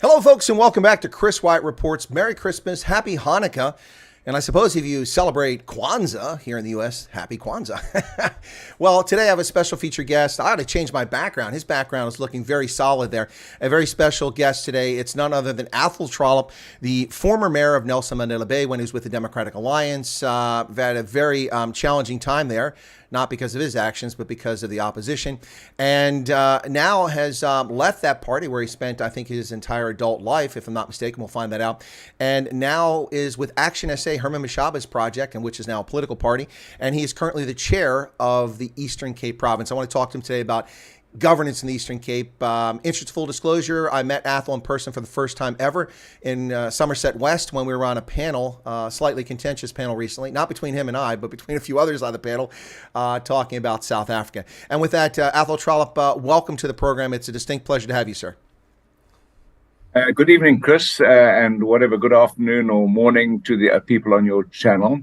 Hello, folks, and welcome back to Chris Wyatt Reports. Merry Christmas, Happy Hanukkah, and I suppose if you celebrate Kwanzaa here in the U.S., Happy Kwanzaa. Well, today I have a special featured guest. I had to change my background. His background is looking very solid there. A very special guest today. It's none other than Athol Trollip, the former mayor of Nelson Mandela Bay when he was with the Democratic Alliance. Had a very challenging time there. Not because of his actions, but because of the opposition. And now has left that party where he spent, I think, his entire adult life, if I'm not mistaken. We'll find that out. And now is with ActionSA, Herman Mashaba's project, and which is now a political party. And he is currently the chair of the Eastern Cape province. I want to talk to him today about governance in the Eastern Cape. Interest of full disclosure, I met Athol in person for the first time ever in Somerset West when we were on a panel, slightly contentious panel recently, not between him and I, but between a few others on the panel, talking about South Africa. And with that, Athol Trollip, welcome to the program. It's a distinct pleasure to have you, sir. Good evening, Chris, and whatever, good afternoon or morning to the people on your channel.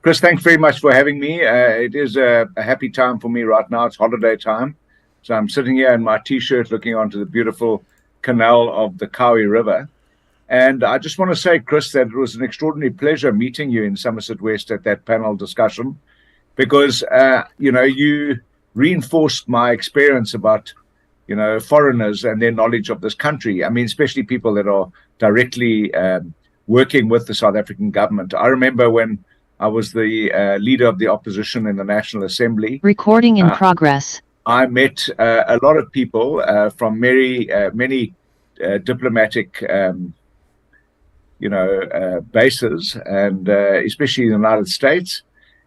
Chris, thanks very much for having me. It is a happy time for me right now. It's holiday time. So I'm sitting here in my T-shirt looking onto the beautiful canal of the Kawi River. And I just want to say, Chris, that it was an extraordinary pleasure meeting you in Somerset West at that panel discussion because, you reinforced my experience about, foreigners and their knowledge of this country. I mean, especially people that are directly working with the South African government. I remember when I was the leader of the opposition in the National Assembly. Recording in progress. I met a lot of people from many diplomatic, bases, and especially in the United States.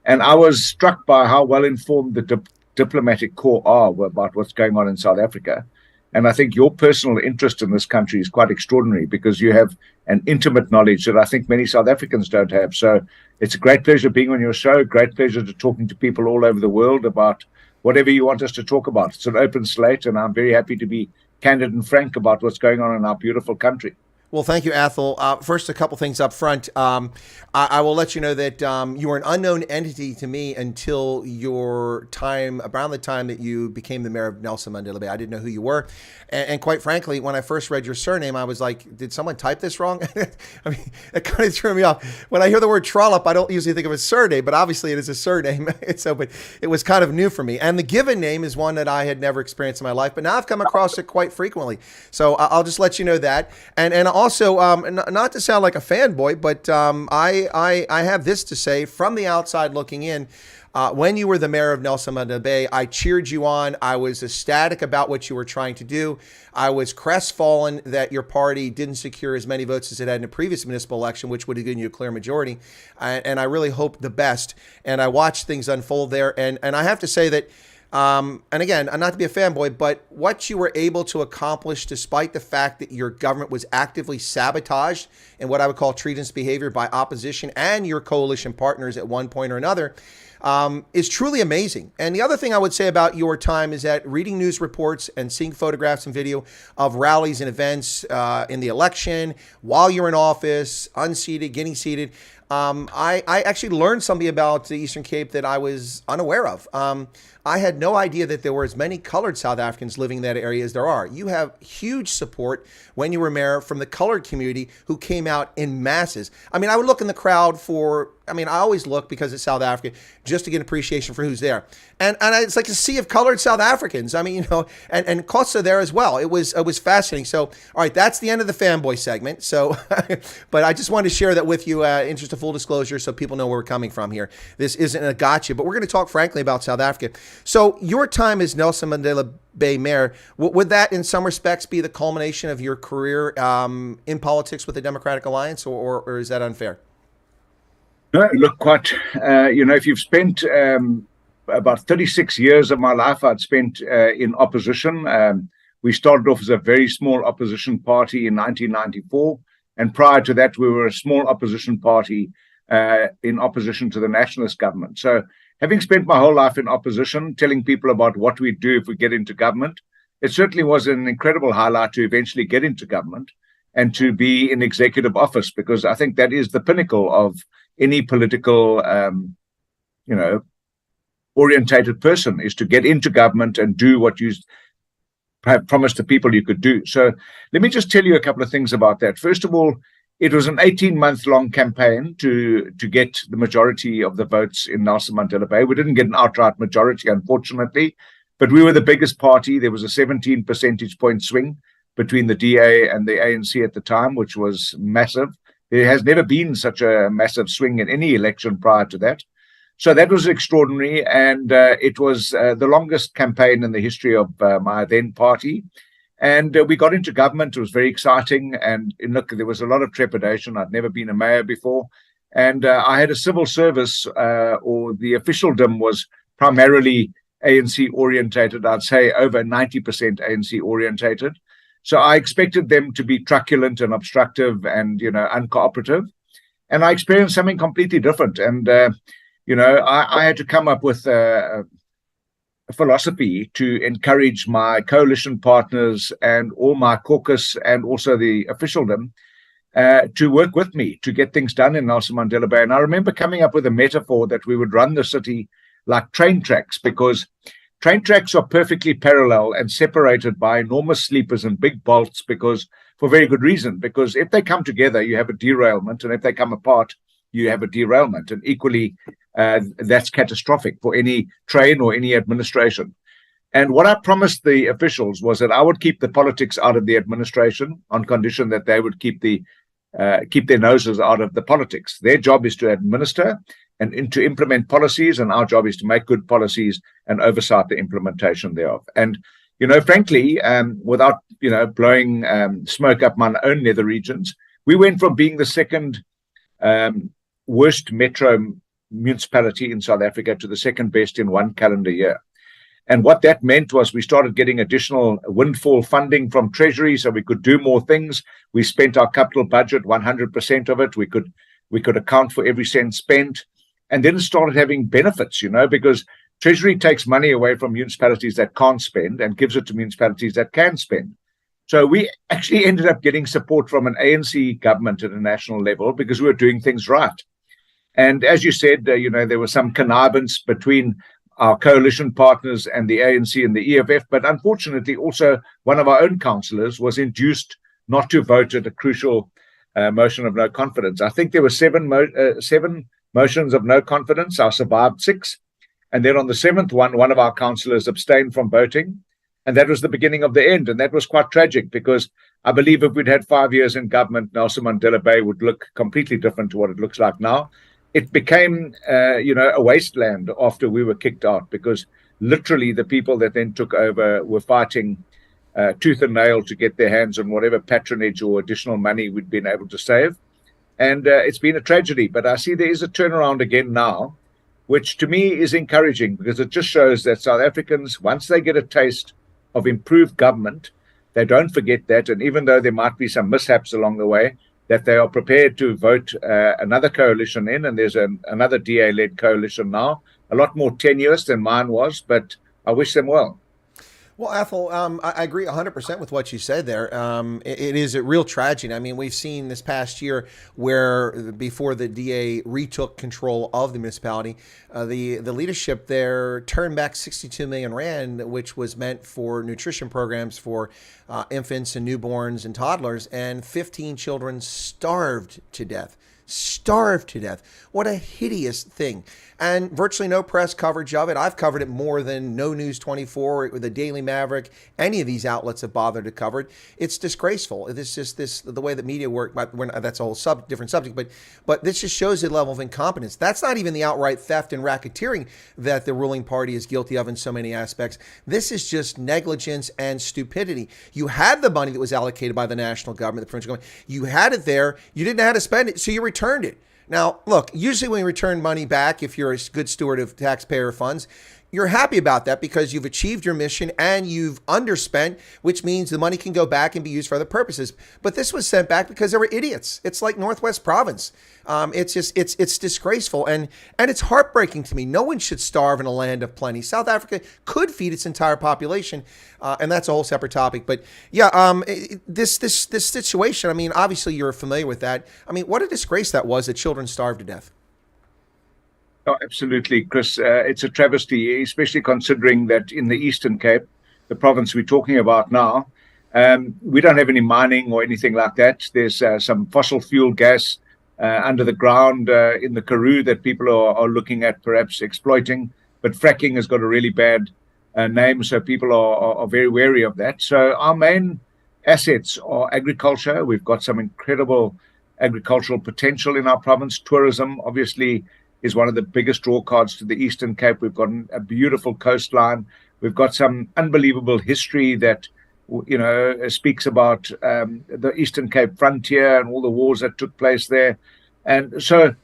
And I was struck by how well informed the diplomatic corps are about what's going on in South Africa. And I think your personal interest in this country is quite extraordinary because you have an intimate knowledge that I think many South Africans don't have. So it's a great pleasure being on your show, great pleasure to talking to people all over the world about whatever you want us to talk about. It's an open slate, and I'm very happy to be candid and frank about what's going on in our beautiful country. Well, thank you, Athol. First, a couple things up front. I will let you know that you were an unknown entity to me until your time, around the time that you became the mayor of Nelson Mandela Bay. I didn't know who you were. And quite frankly, when I first read your surname, I was like, did someone type this wrong? I mean, it kind of threw me off. When I hear the word Trollip, I don't usually think of a surname, but obviously it is a surname. But it was kind of new for me. And the given name is one that I had never experienced in my life, but now I've come across it quite frequently. So I'll just let you know that. And also, not to sound like a fanboy, but I have this to say from the outside looking in. When you were the mayor of Nelson Mandela Bay, I cheered you on. I was ecstatic about what you were trying to do. I was crestfallen that your party didn't secure as many votes as it had in the previous municipal election, which would have given you a clear majority. And I really hoped the best. And I watched things unfold there. And I have to say that, and again, not to be a fanboy, but what you were able to accomplish despite the fact that your government was actively sabotaged in what I would call treasonous behavior by opposition and your coalition partners at one point or another, is truly amazing. And the other thing I would say about your time is that reading news reports and seeing photographs and video of rallies and events in the election, while you're in office, unseated, getting seated, I actually learned something about the Eastern Cape that I was unaware of. I had no idea that there were as many colored South Africans living in that area as there are. You have huge support when you were mayor from the colored community who came out in masses. I mean, I would look in the crowd for, I always look because it's South Africa just to get appreciation for who's there. And it's like a sea of colored South Africans. And Kosa there as well. It was fascinating. So, all right, that's the end of the fanboy segment. So, but I just wanted to share that with you, interest of full disclosure, so people know where we're coming from here. This isn't a gotcha, but we're going to talk frankly about South Africa. So your time as Nelson Mandela Bay mayor, would that in some respects be the culmination of your career in politics with the Democratic Alliance, or is that unfair? No, look, quite, if you've spent about 36 years of my life, I'd spent in opposition. We started off as a very small opposition party in 1994. And prior to that, we were a small opposition party in opposition to the nationalist government. So having spent my whole life in opposition, telling people about what we do if we get into government, it certainly was an incredible highlight to eventually get into government and to be in executive office, because I think that is the pinnacle of any political, orientated person, is to get into government and do what you have promised the people you could do. So let me just tell you a couple of things about that. First of all, it was an 18-month-long campaign to get the majority of the votes in Nelson Mandela Bay. We didn't get an outright majority, unfortunately, but we were the biggest party. There was a 17 percentage point swing between the DA and the ANC at the time, which was massive. There has never been such a massive swing in any election prior to that. So that was extraordinary, and it was the longest campaign in the history of my then party. And we got into government. It was very exciting. And look, there was a lot of trepidation. I'd never been a mayor before. And I had a civil service, or the officialdom was primarily ANC orientated. I'd say over 90% ANC orientated. So I expected them to be truculent and obstructive and, uncooperative. And I experienced something completely different. And, I had to come up with a philosophy to encourage my coalition partners and all my caucus and also the officialdom to work with me to get things done in Nelson Mandela Bay. And I remember coming up with a metaphor that we would run the city like train tracks, because train tracks are perfectly parallel and separated by enormous sleepers and big bolts, because for very good reason, because if they come together, you have a derailment, and if they come apart, you have a derailment. And equally, that's catastrophic for any train or any administration. And what I promised the officials was that I would keep the politics out of the administration on condition that they would keep their noses out of the politics. Their job is to administer and to implement policies, and our job is to make good policies and oversight the implementation thereof. And, frankly, without, blowing smoke up my own nether regions, we went from being the second worst metro municipality in South Africa to the second best in one calendar year. And what that meant was we started getting additional windfall funding from Treasury so we could do more things. We spent our capital budget, 100% of it. We could account for every cent spent. And then it started having benefits, because Treasury takes money away from municipalities that can't spend and gives it to municipalities that can spend. So we actually ended up getting support from an ANC government at a national level because we were doing things right. And as you said, there was some connivance between our coalition partners and the ANC and the EFF, but unfortunately also one of our own councillors was induced not to vote at a crucial motion of no confidence. I think there were seven motions of no confidence. I survived 6. And then on the 7th one of our councillors abstained from voting. And that was the beginning of the end. And that was quite tragic, because I believe if we'd had 5 years in government, Nelson Mandela Bay would look completely different to what it looks like now. It became, a wasteland after we were kicked out, because literally the people that then took over were fighting tooth and nail to get their hands on whatever patronage or additional money we'd been able to save. And it's been a tragedy. But I see there is a turnaround again now, which to me is encouraging, because it just shows that South Africans, once they get a taste of improved government, they don't forget that. And even though there might be some mishaps along the way, that they are prepared to vote another coalition in. And there's another DA-led coalition now, a lot more tenuous than mine was, but I wish them well. Well, Athol, I agree 100% with what you said there. It is a real tragedy. I mean, we've seen this past year where before the DA retook control of the municipality, the leadership there turned back 62 million rand, which was meant for nutrition programs for infants and newborns and toddlers, and 15 children starved to death. Starved to death. What a hideous thing. And virtually no press coverage of it. I've covered it more than No News 24 or the Daily Maverick. Any of these outlets have bothered to cover it. It's disgraceful. It's just the way that media work. That's a whole different subject. But this just shows the level of incompetence. That's not even the outright theft and racketeering that the ruling party is guilty of in so many aspects. This is just negligence and stupidity. You had the money that was allocated by the national government, the provincial government. You had it there. You didn't know how to spend it, so you returned it. Now, look, usually when you return money back, if you're a good steward of taxpayer funds, you're happy about that because you've achieved your mission and you've underspent, which means the money can go back and be used for other purposes. But this was sent back because there were idiots. It's like Northwest Province. It's disgraceful and it's heartbreaking to me. No one should starve in a land of plenty. South Africa could feed its entire population, and that's a whole separate topic. But yeah, this situation. I mean, obviously you're familiar with that. I mean, what a disgrace that was that children starved to death. Oh, absolutely, Chris. It's a travesty, especially considering that in the Eastern Cape, the province we're talking about now. We don't have any mining or anything like that. There's some fossil fuel gas under the ground in the Karoo that people are looking at perhaps exploiting. But fracking has got a really bad name, so people are very wary of that. So our main assets are agriculture. We've got some incredible agricultural potential in our province. Tourism, obviously, is one of the biggest draw cards to the Eastern Cape. We've got a beautiful coastline. We've got some unbelievable history that, you know, speaks about the Eastern Cape frontier and all the wars that took place there. And so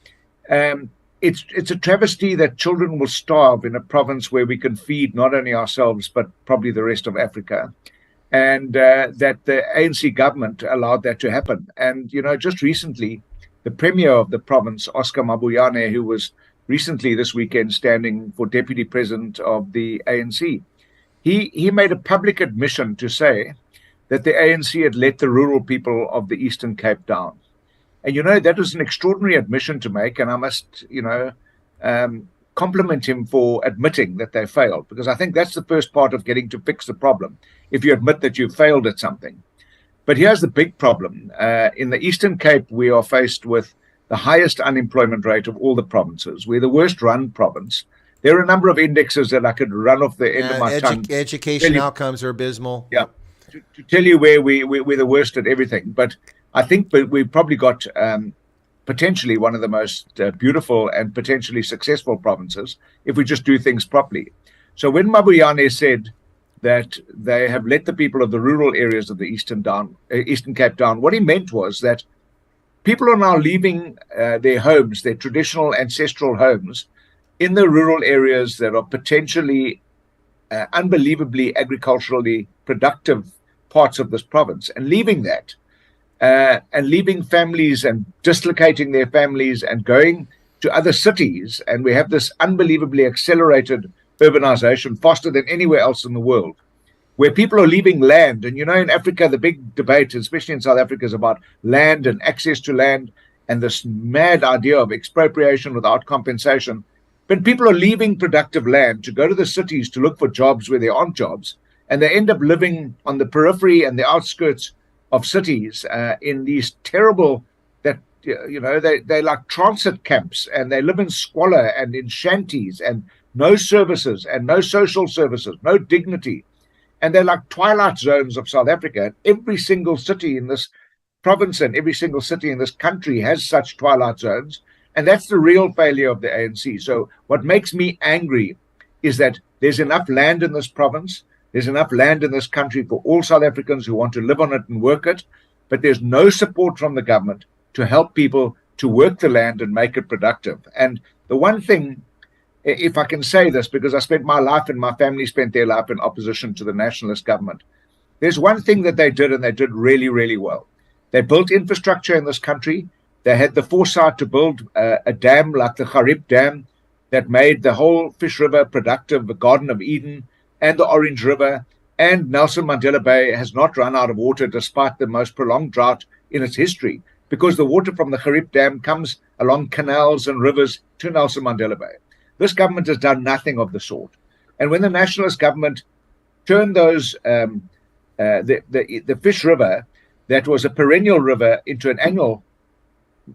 it's a travesty that children will starve in a province where we can feed not only ourselves, but probably the rest of Africa. And that the ANC government allowed that to happen. And, you know, just recently, the Premier of the province, Oscar Mabuyane, who was recently this weekend standing for Deputy President of the ANC, he made a public admission to say that the ANC had let the rural people of the Eastern Cape down. And, you know, that was an extraordinary admission to make. And I must, you know, compliment him for admitting that they failed, because I think that's the first part of getting to fix the problem, if you admit that you failed at something. But here's the big problem. In the Eastern Cape, we are faced with the highest unemployment rate of all the provinces. We're the worst run province. There are a number of indexes that I could run off the end of my tongue. Education outcomes are abysmal. Yeah, to tell you where we're the worst at everything. But I think we've probably got potentially one of the most beautiful and potentially successful provinces if we just do things properly. So when Mabuyane said that they have let the people of the rural areas of the Eastern Cape down, what he meant was that people are now leaving their homes, their traditional ancestral homes, in the rural areas that are potentially unbelievably agriculturally productive parts of this province, and leaving that. And leaving families and dislocating their families and going to other cities. And we have this unbelievably accelerated urbanization faster than anywhere else in the world, where people are leaving land. And, you know, in Africa, the big debate, especially in South Africa, is about land and access to land and this mad idea of expropriation without compensation. But people are leaving productive land to go to the cities to look for jobs where there aren't jobs. And they end up living on the periphery and the outskirts of cities in these terrible, that, you know, they're like transit camps, and they live in squalor and in shanties and no services and no social services, no dignity. And they're like twilight zones of South Africa. And every single city in this province and every single city in this country has such twilight zones. And that's the real failure of the ANC. So what makes me angry is that there's enough land in this province. There's enough land in this country for all South Africans who want to live on it and work it, but there's no support from the government to help people to work the land and make it productive. And the one thing, if I can say this, because I spent my life and my family spent their life in opposition to the nationalist government, there's one thing that they did, and they did really, really well. They built infrastructure in this country. They had the foresight to build a dam like the Trollp Dam that made the whole Fish River productive, the Garden of Eden, and the Orange River, and Nelson Mandela Bay has not run out of water despite the most prolonged drought in its history, because the water from the Trollp Dam comes along canals and rivers to Nelson Mandela Bay. This government has done nothing of the sort. And when the nationalist government turned those, the Fish River, that was a perennial river, into an annual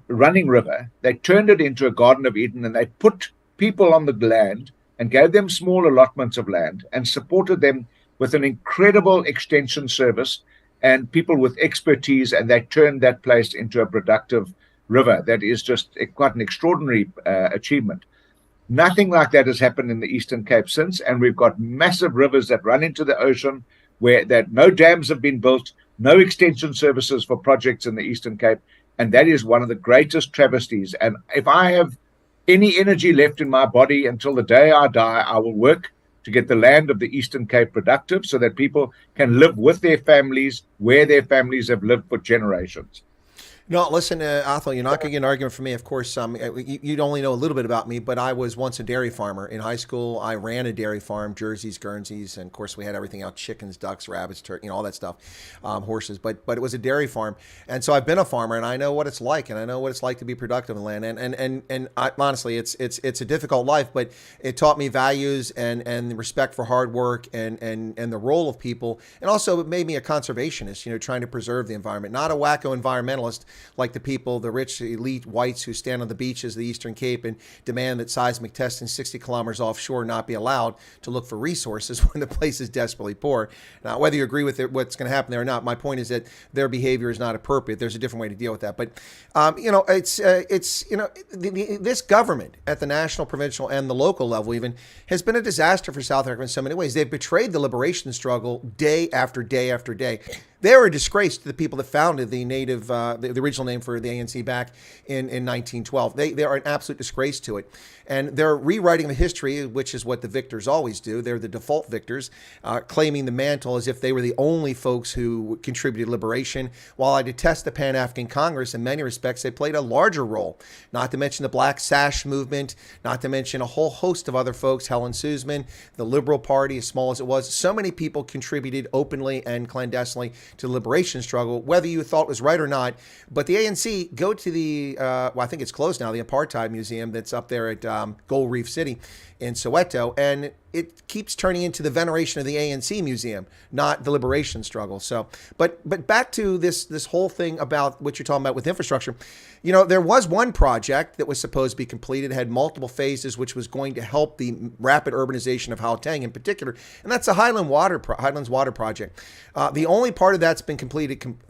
running river, they turned it into a Garden of Eden, and they put people on the land and gave them small allotments of land and supported them with an incredible extension service and people with expertise, and they turned that place into a productive river. That is just quite an extraordinary achievement. Nothing like that has happened in the Eastern Cape since, and we've got massive rivers that run into the ocean where that no dams have been built, no extension services for projects in the Eastern Cape, and that is one of the greatest travesties. And if I have any energy left in my body until the day I die, I will work to get the land of the Eastern Cape productive so that people can live with their families where their families have lived for generations. No, listen, Athol, you're not going to get an argument from me. Of course, you only know a little bit about me, but I was once a dairy farmer. In high school, I ran a dairy farm, Jerseys, Guernseys, and of course we had everything out, chickens, ducks, rabbits, turkey, all that stuff, horses. But it was a dairy farm. And so I've been a farmer, and I know what it's like, and I know what it's like to be productive in land. And honestly, it's a difficult life, but it taught me values and respect for hard work and the role of people. And also it made me a conservationist, trying to preserve the environment, not a wacko environmentalist like the people, the rich elite whites who stand on the beaches of the Eastern Cape and demand that seismic testing 60 kilometers offshore not be allowed to look for resources when the place is desperately poor. Now, whether you agree with it, what's going to happen there or not, my point is that their behavior is not appropriate. There's a different way to deal with that. But, this government at the national, provincial, and the local level even has been a disaster for South Africa in so many ways. They've betrayed the liberation struggle day after day after day. They were a disgrace to the people that founded the native, the original name for the ANC back in 1912. They are an absolute disgrace to it. And they're rewriting the history, which is what the victors always do. They're the default victors, claiming the mantle as if they were the only folks who contributed liberation. While I detest the Pan-African Congress, in many respects, they played a larger role. Not to mention the Black Sash movement, not to mention a whole host of other folks, Helen Suzman, the Liberal Party, as small as it was. So many people contributed openly and clandestinely to the liberation struggle, whether you thought it was right or not. But the ANC, go to the, I think it's closed now, the Apartheid Museum that's up there at Gold Reef City in Soweto, and it keeps turning into the veneration of the ANC museum, not the liberation struggle. So, but back to this whole thing about what you're talking about with infrastructure. There was one project that was supposed to be completed, had multiple phases, which was going to help the rapid urbanization of Gauteng in particular, and that's the Highlands Water Project. The only part of that's been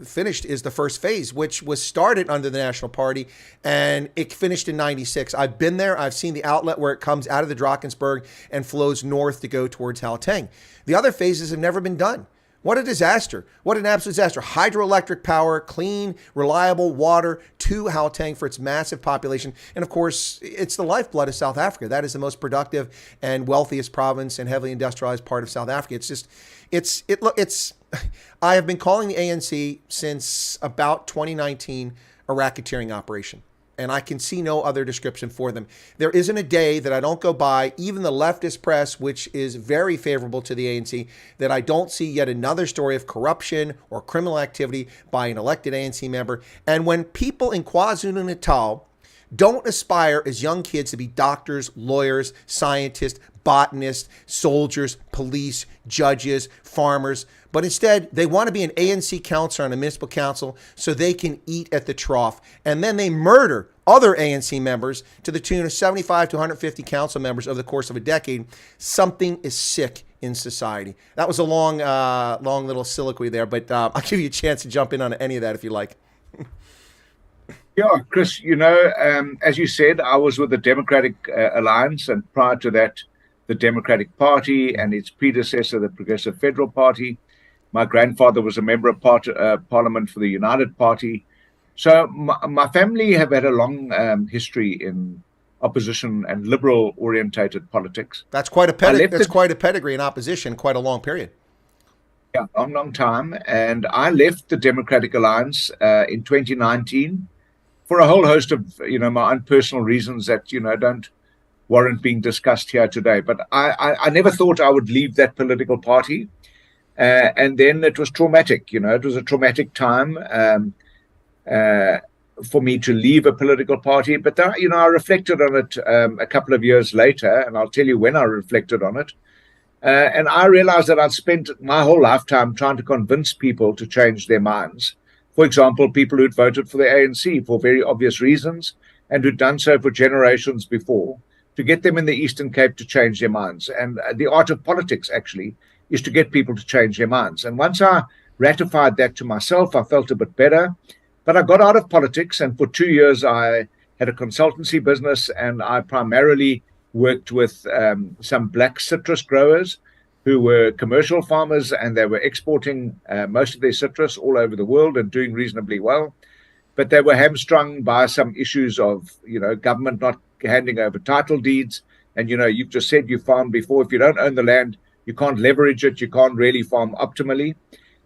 finished is the first phase, which was started under the National Party, and it finished in '96. I've been there. I've seen the outlet where it comes out of the Drakensberg and flows north to go towards Gauteng. The other phases have never been done. What a disaster. What an absolute disaster. Hydroelectric power, clean, reliable water to Gauteng for its massive population. And of course, it's the lifeblood of South Africa. That is the most productive and wealthiest province and heavily industrialized part of South Africa. I have been calling the ANC since about 2019 a racketeering operation. And I can see no other description for them. There isn't a day that I don't go by, even the leftist press, which is very favorable to the ANC, that I don't see yet another story of corruption or criminal activity by an elected ANC member. And when people in KwaZulu-Natal don't aspire as young kids to be doctors, lawyers, scientists, botanists, soldiers, police, judges, farmers, but instead they want to be an ANC councillor on a municipal council so they can eat at the trough. And then they murder other ANC members to the tune of 75 to 150 council members over the course of a decade. Something is sick in society. That was a long little soliloquy there, but I'll give you a chance to jump in on any of that if you like. Yeah, Chris, as you said, I was with the Democratic Alliance, and prior to that, the Democratic Party and its predecessor, the Progressive Federal Party. My grandfather was a member of Parliament for the United Party. So my family have had a long history in opposition and liberal-orientated politics. That's quite a pedigree in opposition, quite a long period. Yeah, long time. And I left the Democratic Alliance in 2019 for a whole host of, my own personal reasons that, don't warrant being discussed here today. But I never thought I would leave that political party. And then it was traumatic, it was a traumatic time for me to leave a political party. But, I reflected on it a couple of years later, and I'll tell you when I reflected on it. And I realized that I'd spent my whole lifetime trying to convince people to change their minds. For example, people who'd voted for the ANC for very obvious reasons and who'd done so for generations before, to get them in the Eastern Cape to change their minds. And the art of politics, actually, is to get people to change their minds. And once I ratified that to myself, I felt a bit better. But I got out of politics, and for 2 years I had a consultancy business, and I primarily worked with some black citrus growers who were commercial farmers, and they were exporting most of their citrus all over the world and doing reasonably well. But they were hamstrung by some issues of, government not handing over title deeds. And, you've just said you farmed before. If you don't own the land, you can't leverage it. You can't really farm optimally.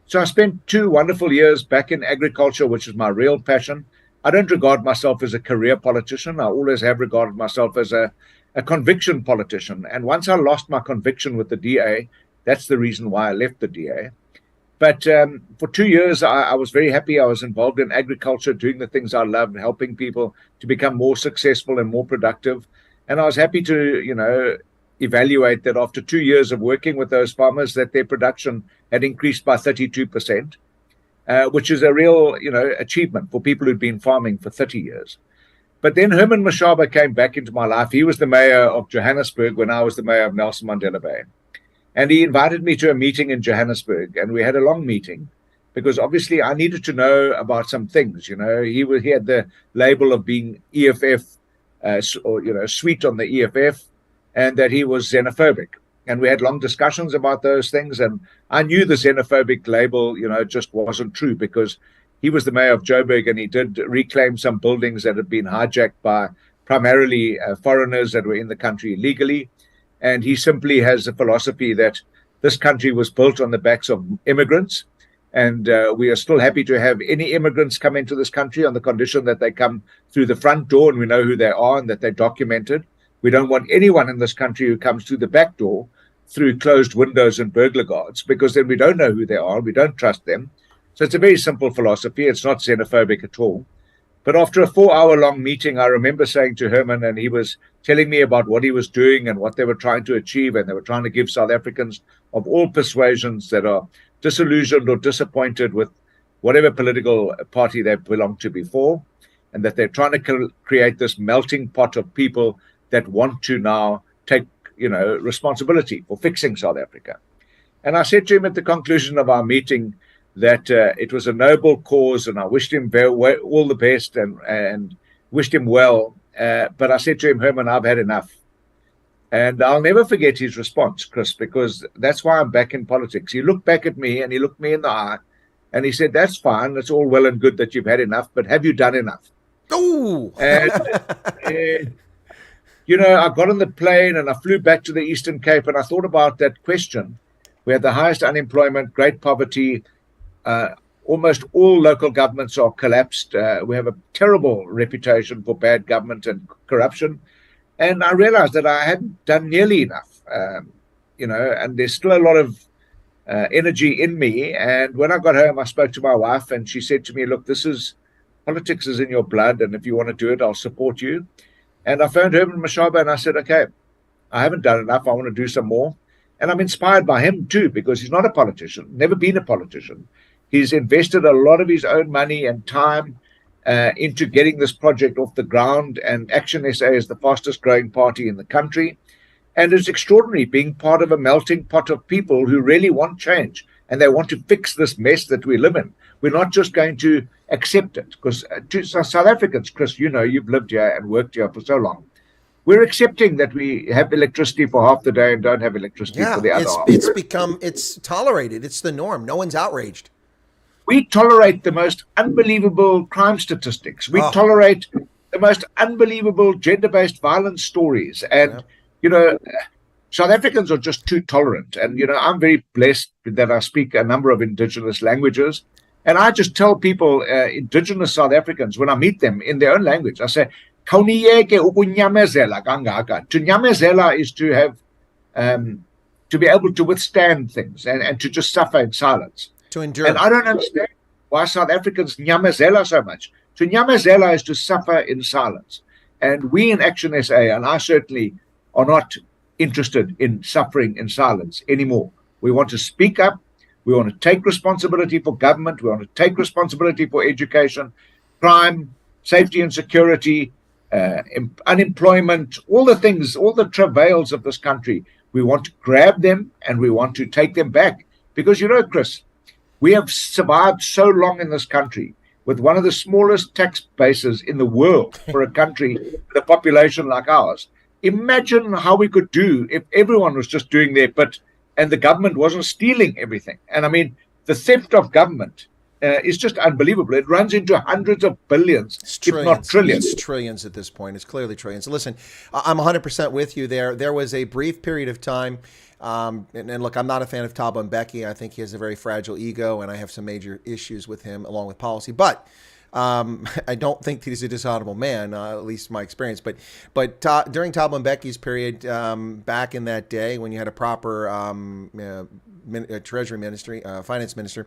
So I spent 2 wonderful years back in agriculture, which is my real passion, I don't regard myself as a career politician. I always have regarded myself as a conviction politician. And once I lost my conviction with the DA, that's the reason why I left the DA. But for 2 years, I was very happy. I was involved in agriculture, doing the things I loved, helping people to become more successful and more productive. And I was happy to, evaluate that after 2 years of working with those farmers, that their production had increased by 32%, which is a real, achievement for people who'd been farming for 30 years. But then Herman Mashaba came back into my life. He was the mayor of Johannesburg when I was the mayor of Nelson Mandela Bay. And he invited me to a meeting in Johannesburg, and we had a long meeting because obviously I needed to know about some things. He had the label of being EFF, sweet on the EFF, and that he was xenophobic. And we had long discussions about those things. And I knew the xenophobic label, just wasn't true because he was the mayor of Joburg, and he did reclaim some buildings that had been hijacked by primarily foreigners that were in the country illegally. And he simply has a philosophy that this country was built on the backs of immigrants. And we are still happy to have any immigrants come into this country on the condition that they come through the front door and we know who they are and that they're documented. We don't want anyone in this country who comes through the back door through closed windows and burglar guards, because then we don't know who they are. We don't trust them. So it's a very simple philosophy. It's not xenophobic at all. But after a 4-hour-long meeting, I remember saying to Herman, and he was telling me about what he was doing and what they were trying to achieve, and they were trying to give South Africans of all persuasions that are disillusioned or disappointed with whatever political party they belonged to before, and that they're trying to create this melting pot of people that want to now take, responsibility for fixing South Africa. And I said to him at the conclusion of our meeting that it was a noble cause, and I wished him all the best and wished him well. But I said to him, Herman, I've had enough. And I'll never forget his response, Chris, because that's why I'm back in politics. He looked back at me and he looked me in the eye and he said, that's fine. It's all well and good that you've had enough, but have you done enough? Oh, and, I got on the plane and I flew back to the Eastern Cape, and I thought about that question. We have the highest unemployment, great poverty. Almost all local governments are collapsed. We have a terrible reputation for bad government and corruption. And I realized that I hadn't done nearly enough, and there's still a lot of energy in me. And when I got home, I spoke to my wife and she said to me, look, politics is in your blood. And if you want to do it, I'll support you. And I phoned Herman Mashaba and I said, okay, I haven't done enough. I want to do some more. And I'm inspired by him too, because he's not a politician, never been a politician. He's invested a lot of his own money and time into getting this project off the ground. And ActionSA is the fastest growing party in the country. And it's extraordinary being part of a melting pot of people who really want change and they want to fix this mess that we live in. We're not just going to accept it, because to South Africans, Chris, you've lived here and worked here for so long. We're accepting that we have electricity for half the day and don't have electricity for the other half. It's tolerated. It's the norm. No one's outraged. We tolerate the most unbelievable crime statistics. We tolerate the most unbelievable gender-based violence stories. And, South Africans are just too tolerant. And, I'm very blessed that I speak a number of indigenous languages. And I just tell people, indigenous South Africans, when I meet them in their own language, I say, to nyamezela is to have, to be able to withstand things and to just suffer in silence. To endure. And I don't understand why South Africans nyamezela so much. To nyamezela is to suffer in silence. And we in ActionSA, and I certainly, are not interested in suffering in silence anymore. We want to speak up. We want to take responsibility for government. We want to take responsibility for education, crime, safety and security, unemployment, all the things, all the travails of this country. We want to grab them and we want to take them back. Because, Chris, we have survived so long in this country with one of the smallest tax bases in the world for a country with a population like ours. Imagine how we could do if everyone was just doing their bit and the government wasn't stealing everything. And I mean, the theft of government is just unbelievable. It runs into hundreds of billions, if not trillions. It's trillions at this point. It's clearly trillions. Listen, I'm 100% with you there. There was a brief period of time, and look, I'm not a fan of Thabo Mbeki. I think he has a very fragile ego, and I have some major issues with him along with policy. But I don't think he's a dishonorable man, at least my experience. But during Thabo Mbeki's period, back in that day when you had a proper treasury ministry, finance minister,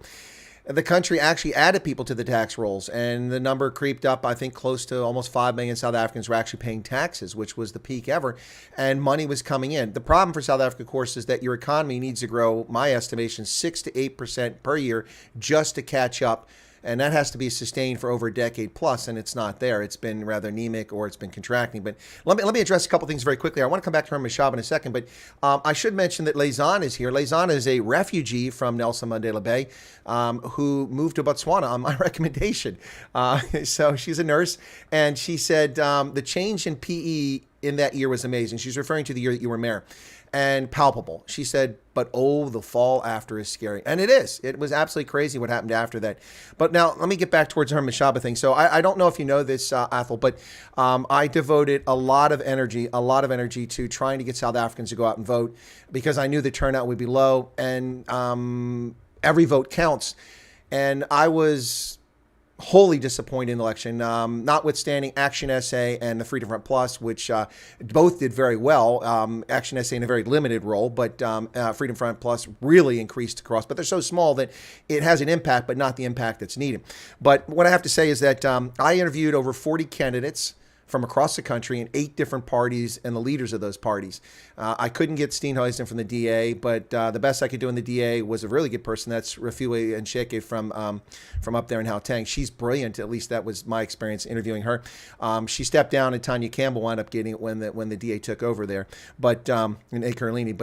the country actually added people to the tax rolls, and the number creeped up. I think close to almost 5 million South Africans were actually paying taxes, which was the peak ever, and money was coming in. The problem for South Africa, of course, is that your economy needs to grow, my estimation, 6 to 8% per year just to catch up. And that has to be sustained for over a decade plus, and it's not there. It's been rather anemic, or it's been contracting. But let me address a couple things very quickly. I want to come back to Herman Mashaba in a second, but I should mention that Lezan is here. Lezan is a refugee from Nelson Mandela Bay who moved to Botswana on my recommendation. So she's a nurse, and she said the change in PE in that year was amazing. She's referring to the year that you were mayor. And palpable. She said, but oh, the fall after is scary. And it is. It was absolutely crazy what happened after that. But now let me get back towards her Mashaba thing. So I don't know if you know this, Athol, but I devoted a lot of energy to trying to get South Africans to go out and vote, because I knew the turnout would be low, and every vote counts. And I was wholly disappointed in the election, notwithstanding ActionSA and the Freedom Front Plus, which both did very well. ActionSA in a very limited role, but Freedom Front Plus really increased across. But they're so small that it has an impact, but not the impact that's needed. But what I have to say is that I interviewed over 40 candidates from across the country in 8 different parties and the leaders of those parties. I couldn't get Steenhuisen from the DA, but the best I could do in the DA was a really good person. That's Refiwe Nsheke from up there in Gauteng. She's brilliant. At least that was my experience interviewing her. She stepped down, and Tanya Campbell wound up getting it when the DA took over there. But and A. Carlini.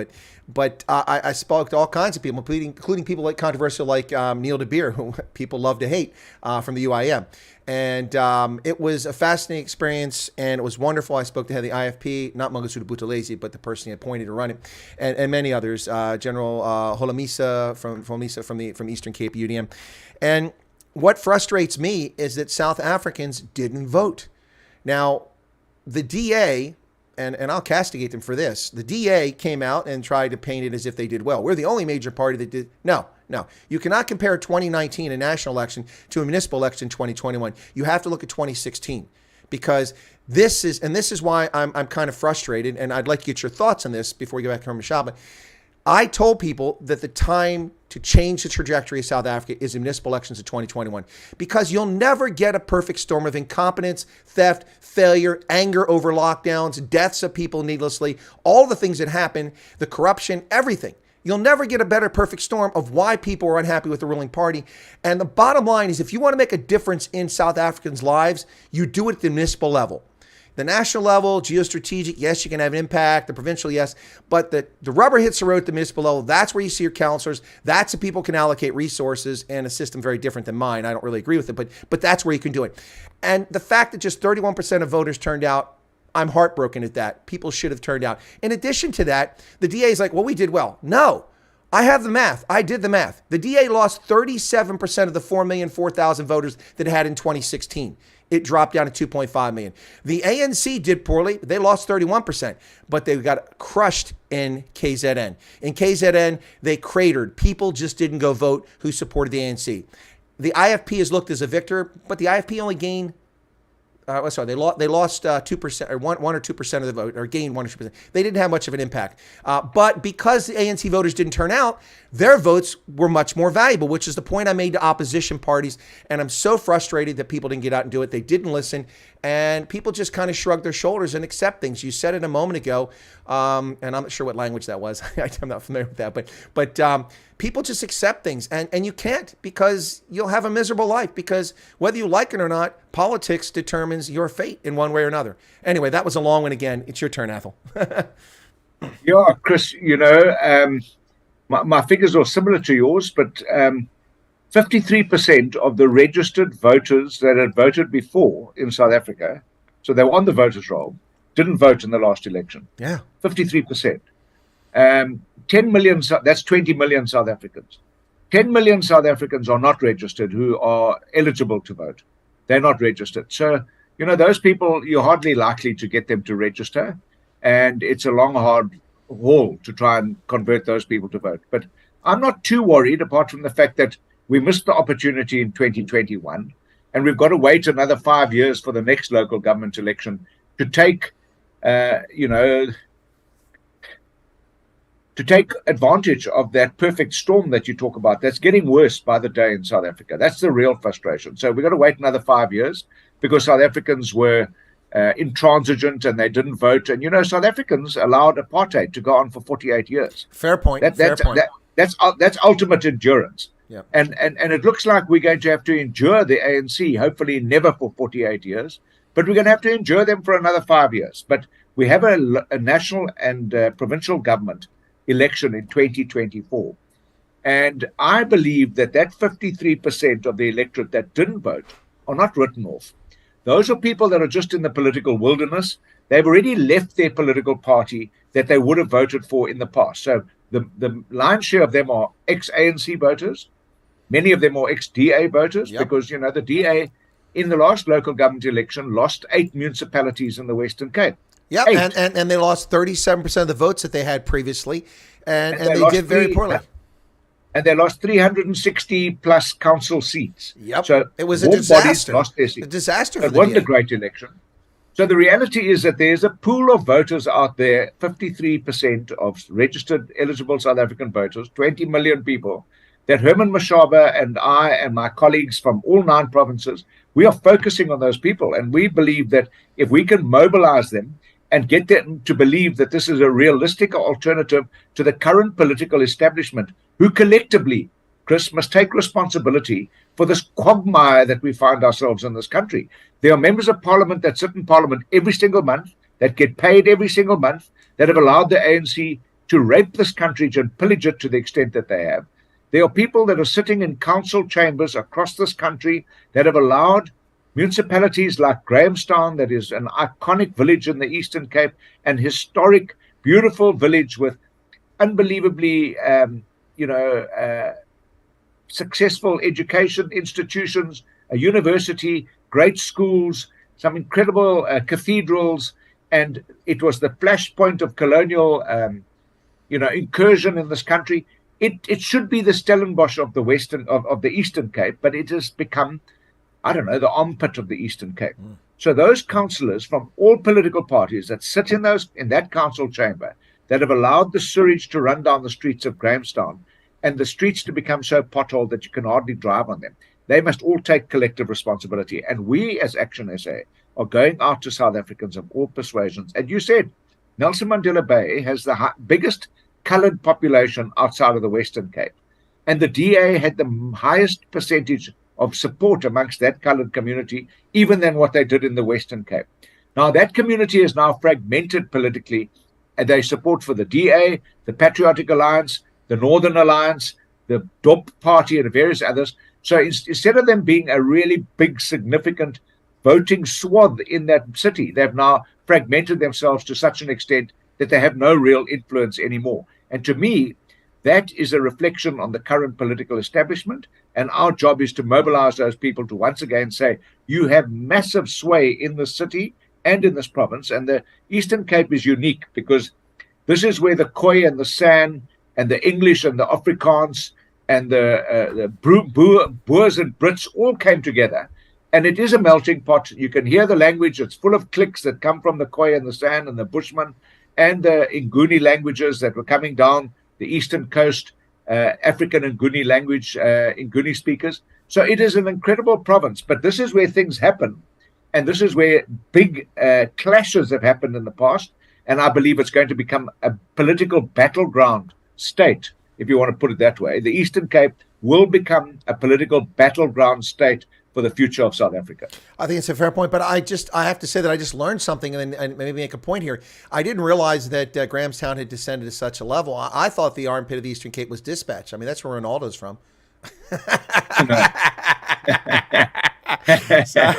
But I spoke to all kinds of people, including people like controversial like Neil de Beer, who people love to hate, from the UIM. And it was a fascinating experience, and it was wonderful. I spoke to the IFP, not Mangosuthu Buthelezi, but the person he appointed to run it, and many others, General Holomisa from Eastern Cape UDM. And what frustrates me is that South Africans didn't vote. Now, the DA, and I'll castigate them for this, the DA came out and tried to paint it as if they did well. We're the only major party that did. No. You cannot compare 2019, a national election, to a municipal election in 2021. You have to look at 2016, because this is why I'm kind of frustrated, and I'd like to get your thoughts on this before we go back to Herman Mashaba. I told people that the time to change the trajectory of South Africa is the municipal elections of 2021, because you'll never get a perfect storm of incompetence, theft, failure, anger over lockdowns, deaths of people needlessly, all the things that happen, the corruption, everything. You'll never get a better perfect storm of why people are unhappy with the ruling party. And the bottom line is, if you want to make a difference in South Africans' lives, you do it at the municipal level. The national level, geostrategic, yes, you can have an impact. The provincial, yes. But the rubber hits the road at the municipal level. That's where you see your councillors. That's where people can allocate resources, and a system very different than mine. I don't really agree with it, but that's where you can do it. And the fact that just 31% of voters turned out, I'm heartbroken at that. People should have turned out. In addition to that, the DA is like, well, we did well. No, I have the math. I did the math. The DA lost 37% of the 4,004,000 voters that it had in 2016. It dropped down to 2.5 million. The ANC did poorly. They lost 31%, but they got crushed in KZN. In KZN, they cratered. People just didn't go vote who supported the ANC. The IFP is looked as a victor, but the IFP only gained they lost 2% or 1 or 2% of the vote, or gained 1 or 2%. They didn't have much of an impact. But because the ANC voters didn't turn out, their votes were much more valuable, which is the point I made to opposition parties. And I'm so frustrated that people didn't get out and do it. They didn't listen. And people just kind of shrugged their shoulders and accept things. You said it a moment ago, and I'm not sure what language that was. I'm not familiar with that. But people just accept things. And you can't, because you'll have a miserable life. Because whether you like it or not, politics determines your fate in one way or another. Anyway, that was a long one again. It's your turn, Athol. Yeah, Chris, my figures are similar to yours, but 53% of the registered voters that had voted before in South Africa, so they were on the voters' roll, didn't vote in the last election. Yeah. 53%. 10 million, that's 20 million South Africans. 10 million South Africans are not registered who are eligible to vote. They're not registered. So, those people, you're hardly likely to get them to register. And it's a long, hard haul to try and convert those people to vote. But I'm not too worried, apart from the fact that we missed the opportunity in 2021. and we've got to wait another 5 years for the next local government election to take, to take advantage of that perfect storm that you talk about. That's getting worse by the day in South Africa. That's the real frustration. So we've got to wait another 5 years because South Africans were intransigent and they didn't vote. And, South Africans allowed apartheid to go on for 48 years. Fair point. That's ultimate endurance. Yeah. And it looks like we're going to have to endure the ANC, hopefully never for 48 years, but we're going to have to endure them for another 5 years. But we have a national and provincial government election in 2024. And I believe that 53% of the electorate that didn't vote are not written off. Those are people that are just in the political wilderness. They've already left their political party that they would have voted for in the past. So the lion's share of them are ex-ANC voters. Many of them are ex-DA voters because, the DA in the last local government election lost 8 municipalities in the Western Cape. Yeah, and they lost 37% of the votes that they had previously, and they did very poorly. And they lost 360 plus council seats. Yep. So it was a disaster. Lost their seats. A disaster. It wasn't a great election. So the reality is that there's a pool of voters out there, 53% of registered eligible South African voters, 20 million people, that Herman Mashaba and I and my colleagues from all 9 provinces, we are focusing on those people. And we believe that if we can mobilize them and get them to believe that this is a realistic alternative to the current political establishment, who collectively, Chris, must take responsibility for this quagmire that we find ourselves in this country. There are members of parliament that sit in parliament every single month, that get paid every single month, that have allowed the ANC to rape this country and pillage it to the extent that they have. There are people that are sitting in council chambers across this country that have allowed municipalities like Grahamstown, that is an iconic village in the Eastern Cape, an historic, beautiful village with unbelievably, successful education institutions, a university, great schools, some incredible cathedrals, and it was the flashpoint of colonial, incursion in this country. It should be the Stellenbosch of the of the Eastern Cape, but it has become, the armpit of the Eastern Cape. So those councillors from all political parties that sit in that council chamber, that have allowed the sewage to run down the streets of Grahamstown and the streets to become so potholed that you can hardly drive on them, they must all take collective responsibility. And we as ActionSA are going out to South Africans of all persuasions. And you said Nelson Mandela Bay has the biggest coloured population outside of the Western Cape. And the DA had the highest percentage of support amongst that coloured community, even than what they did in the Western Cape. Now, that community is now fragmented politically, and they support for the DA, the Patriotic Alliance, the Northern Alliance, the DOP Party, and various others. So instead of them being a really big, significant voting swath in that city, they've now fragmented themselves to such an extent that they have no real influence anymore. And to me, that is a reflection on the current political establishment. And our job is to mobilize those people to once again say, you have massive sway in the city and in this province. And the Eastern Cape is unique because this is where the Khoi and the San and the English and the Afrikaans and the Boers and Brits all came together. And it is a melting pot. You can hear the language. It's full of cliques that come from the Khoi and the San and the Bushman and the Nguni languages that were coming down the eastern coast, African and Nguni language, Nguni speakers. So it is an incredible province. But this is where things happen. And this is where big clashes have happened in the past. And I believe it's going to become a political battleground state, if you want to put it that way. The Eastern Cape will become a political battleground state for the future of South Africa. I think it's a fair point, but I have to say that I just learned something and maybe make a point here. I didn't realize that Grahamstown had descended to such a level. I thought the armpit of the Eastern Cape was Dispatch. I mean, that's where Ronaldo's from.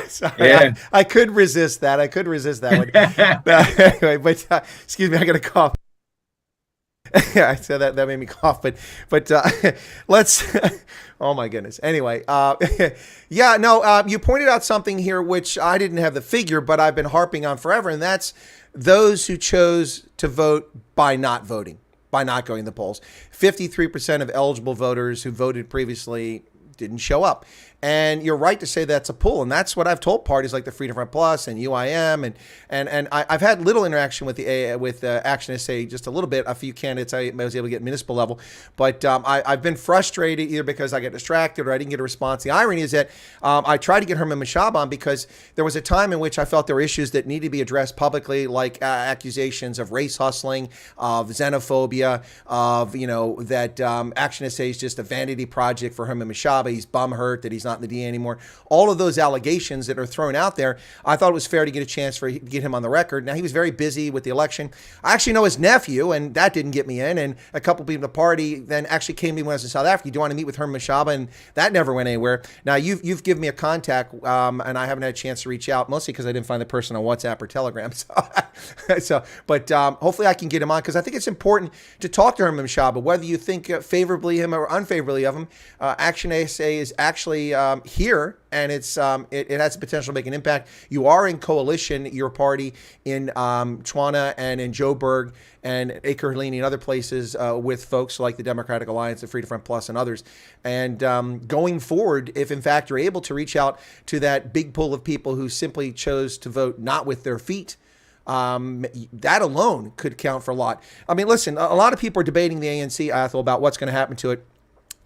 Sorry, yeah. I could resist that. one. Anyway, but excuse me, I got a cough. I said that made me cough, but let's. Oh my goodness. Anyway, you pointed out something here which I didn't have the figure, but I've been harping on forever, and that's those who chose to vote by not voting, by not going to the polls. 53% of eligible voters who voted previously didn't show up. And you're right to say that's a pull. And that's what I've told parties like the Freedom Front Plus and UIM. And I've had little interaction with ActionSA, just a little bit. A few candidates I was able to get municipal level. But I've been frustrated either because I get distracted or I didn't get a response. The irony is that I tried to get Herman Mashaba on because there was a time in which I felt there were issues that needed to be addressed publicly, like accusations of race hustling, of xenophobia, of, that ActionSA is just a vanity project for Herman Mashaba. He's bum hurt that he's not in the DA anymore. All of those allegations that are thrown out there, I thought it was fair to get a chance to get him on the record. Now, he was very busy with the election. I actually know his nephew, and that didn't get me in. And a couple of people in the party then actually came to me when I was in South Africa. Do you want to meet with Herman Mashaba? And that never went anywhere. Now, you've given me a contact, and I haven't had a chance to reach out, mostly because I didn't find the person on WhatsApp or Telegram. But hopefully I can get him on, because I think it's important to talk to Herman Mashaba, whether you think favorably of him or unfavorably of him. ActionSA is actually here, and it has the potential to make an impact. You are in coalition, your party, in Tshwana and in Joburg and Ekurhuleni and other places with folks like the Democratic Alliance, the Freedom Front Plus, and others. And going forward, if in fact you're able to reach out to that big pool of people who simply chose to vote not with their feet, that alone could count for a lot. I mean, listen, a lot of people are debating the ANC, Athol, about what's going to happen to it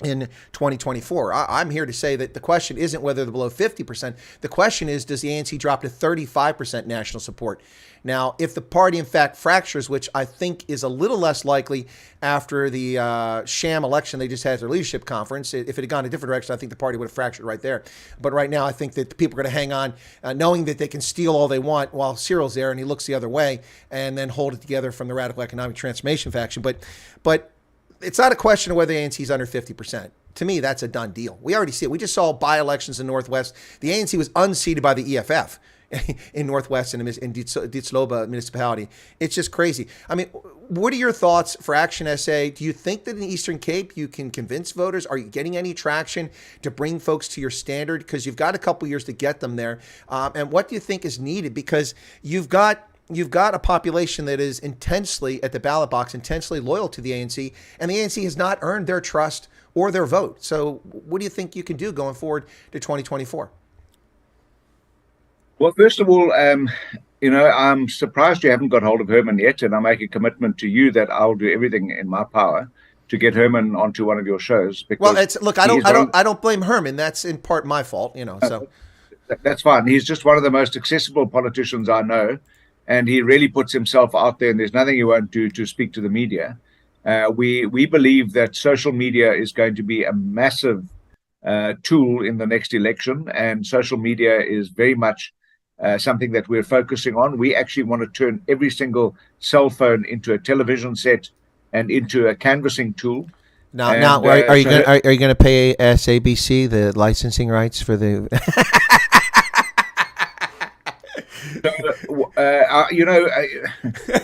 in 2024. I'm here to say that the question isn't whether they're below 50%. The question is, does the ANC drop to 35% national support? Now, if the party in fact fractures, which I think is a little less likely after the sham election they just had at their leadership conference, if it had gone a different direction, I think the party would have fractured right there. But right now, I think that the people are going to hang on, knowing that they can steal all they want while Cyril's there and he looks the other way, and then hold it together from the Radical Economic Transformation faction. But it's not a question of whether the ANC is under 50%. To me, that's a done deal. We already see it. We just saw by-elections in Northwest. The ANC was unseated by the EFF in Northwest and in Ditsloba municipality. It's just crazy. I mean, what are your thoughts for ActionSA? Do you think that in the Eastern Cape you can convince voters? Are you getting any traction to bring folks to your standard? Because you've got a couple years to get them there. And what do you think is needed? Because you've got a population that is intensely at the ballot box, intensely loyal to the ANC, and the ANC has not earned their trust or their vote. So what do you think you can do going forward to 2024? Well, first of all, I'm surprised you haven't got hold of Herman yet, and I make a commitment to you that I'll do everything in my power to get Herman onto one of your shows. Well, I don't blame Herman. That's in part my fault, So that's fine. He's just one of the most accessible politicians I know. And he really puts himself out there, and there's nothing he won't do to speak to the media. We believe that social media is going to be a massive tool in the next election, and social media is very much something that we're focusing on. We actually want to turn every single cell phone into a television set and into a canvassing tool. Now, are you going to pay SABC the licensing rights for the?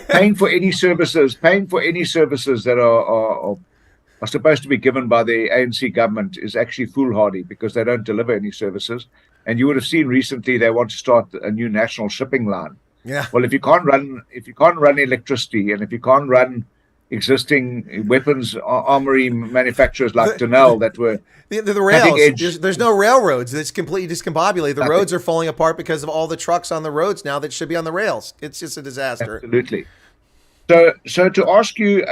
Paying for any services that are supposed to be given by the ANC government is actually foolhardy, because they don't deliver any services. And you would have seen recently they want to start a new national shipping line. Yeah. Well, if you can't run electricity, and if you can't run existing weapons armory manufacturers like Tunnel that were the rails. There's no railroads. It's completely discombobulated. The roads are falling apart because of all the trucks on the roads now that should be on the rails. It's just a disaster. Absolutely. So to ask you,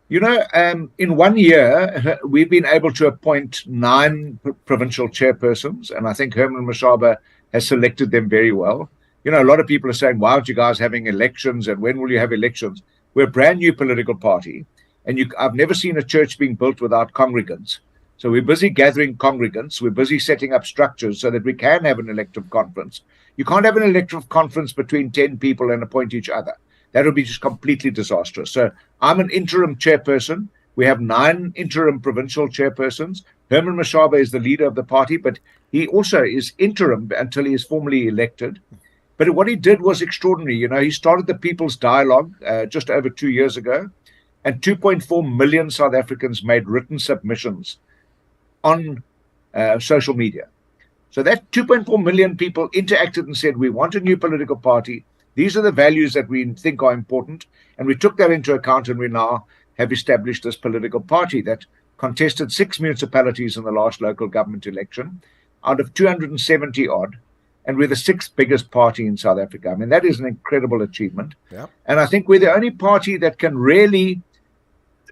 in 1 year, we've been able to appoint 9 provincial chairpersons, and I think Herman Mashaba has selected them very well. A lot of people are saying, why aren't you guys having elections, and when will you have elections? We're a brand new political party, and I've never seen a church being built without congregants. So we're busy gathering congregants. We're busy setting up structures so that we can have an elective conference. You can't have an elective conference between 10 people and appoint each other. That would be just completely disastrous. So I'm an interim chairperson. We have 9 interim provincial chairpersons. Herman Mashaba is the leader of the party, but he also is interim until he is formally elected. But what he did was extraordinary. He started the People's Dialogue just over 2 years ago, and 2.4 million South Africans made written submissions on social media. So that 2.4 million people interacted and said, we want a new political party. These are the values that we think are important. And we took that into account, and we now have established this political party that contested 6 municipalities in the last local government election out of 270 odd, and we're the 6th biggest party in South Africa. I mean, that is an incredible achievement. Yeah. And I think we're the only party that can really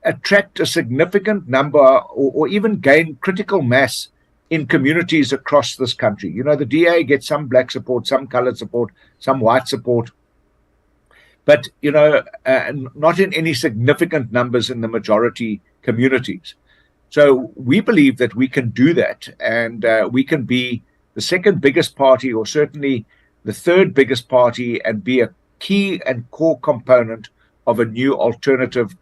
attract a significant number or even gain critical mass in communities across this country. You know, the DA gets some black support, some colored support, some white support, but, you know, not in any significant numbers in the majority communities. So we believe that we can do that, and we can be the 2nd biggest party, or certainly the 3rd biggest party, and be a key and core component of a new alternative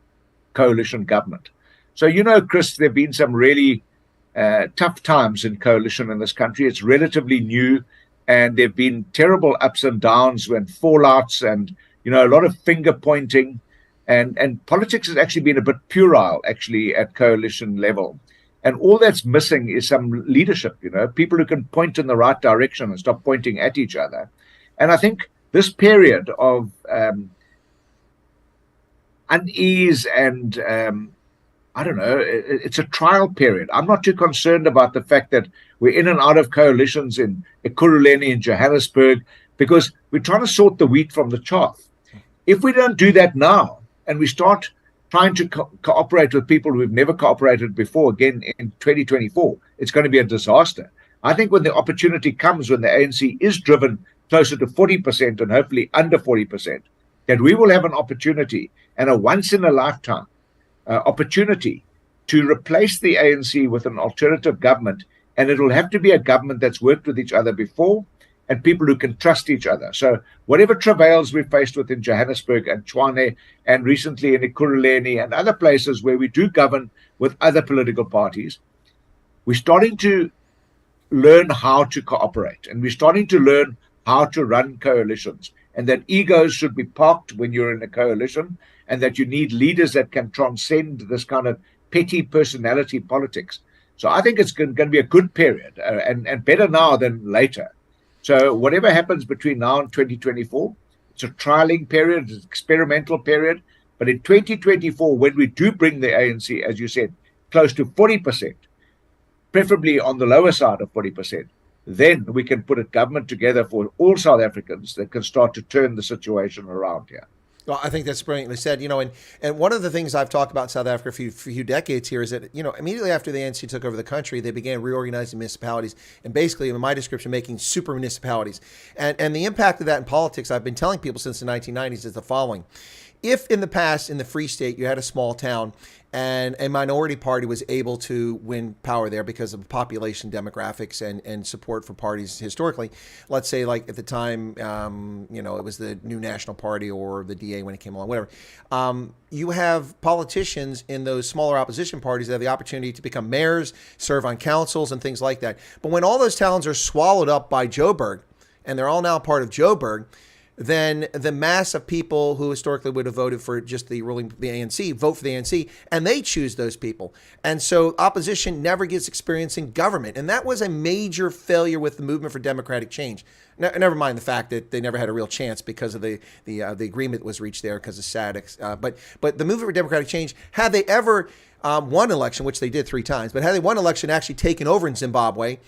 coalition government. So, you know, Chris, there have been some really tough times in coalition in this country. It's relatively new, and there have been terrible ups and downs and fallouts, and, you know, a lot of finger pointing, and politics has actually been a bit puerile, actually, at coalition level. And all that's missing is some leadership, you know, people who can point in the right direction and stop pointing at each other. And I think this period of unease and I don't know, it's a trial period. I'm not too concerned about the fact that we're in and out of coalitions in Ekurhuleni and Johannesburg, because we're trying to sort the wheat from the chaff. If we don't do that now, and we start trying to cooperate with people who've never cooperated before, again in 2024, it's going to be a disaster. I think when the opportunity comes, when the ANC is driven closer to 40% and hopefully under 40%, that we will have an opportunity, and a once-in-a-lifetime opportunity, to replace the ANC with an alternative government. And it will have to be a government that's worked with each other before, and people who can trust each other. So whatever travails we faced with in Johannesburg and Tshwane, and recently in Ekurhuleni and other places where we do govern with other political parties, we're starting to learn how to cooperate, and we're starting to learn how to run coalitions, and that egos should be parked when you're in a coalition, and that you need leaders that can transcend this kind of petty personality politics. So I think it's going to be a good period, and better now than later. So whatever happens between now and 2024, it's a trialing period, it's an experimental period. But in 2024, when we do bring the ANC, as you said, close to 40%, preferably on the lower side of 40%, then we can put a government together for all South Africans that can start to turn the situation around here. Well, I think that's brilliantly said. You know, and one of the things I've talked about in South Africa for a few decades here is that, you know, immediately after the ANC took over the country, they began reorganizing municipalities and basically, in my description, making super municipalities. And the impact of that in politics, I've been telling people since the 1990s, is the following. If in the past, in the Free State, you had a small town and a minority party was able to win power there because of population demographics and support for parties historically, let's say like at the time, you know, it was the New National Party or the DA when it came along, whatever. You have politicians in those smaller opposition parties that have the opportunity to become mayors, serve on councils and things like that. But when all those towns are swallowed up by Joburg, and they're all now part of Joburg, then the mass of people who historically would have voted for just the ANC vote for the ANC, and they choose those people. And so opposition never gets experience in government. And that was a major failure with the movement for democratic change. Never mind the fact that they never had a real chance because of the agreement that was reached there because of SADC. But the movement for democratic change, had they ever won election, which they did 3 times, but had they won election actually taken over in Zimbabwe,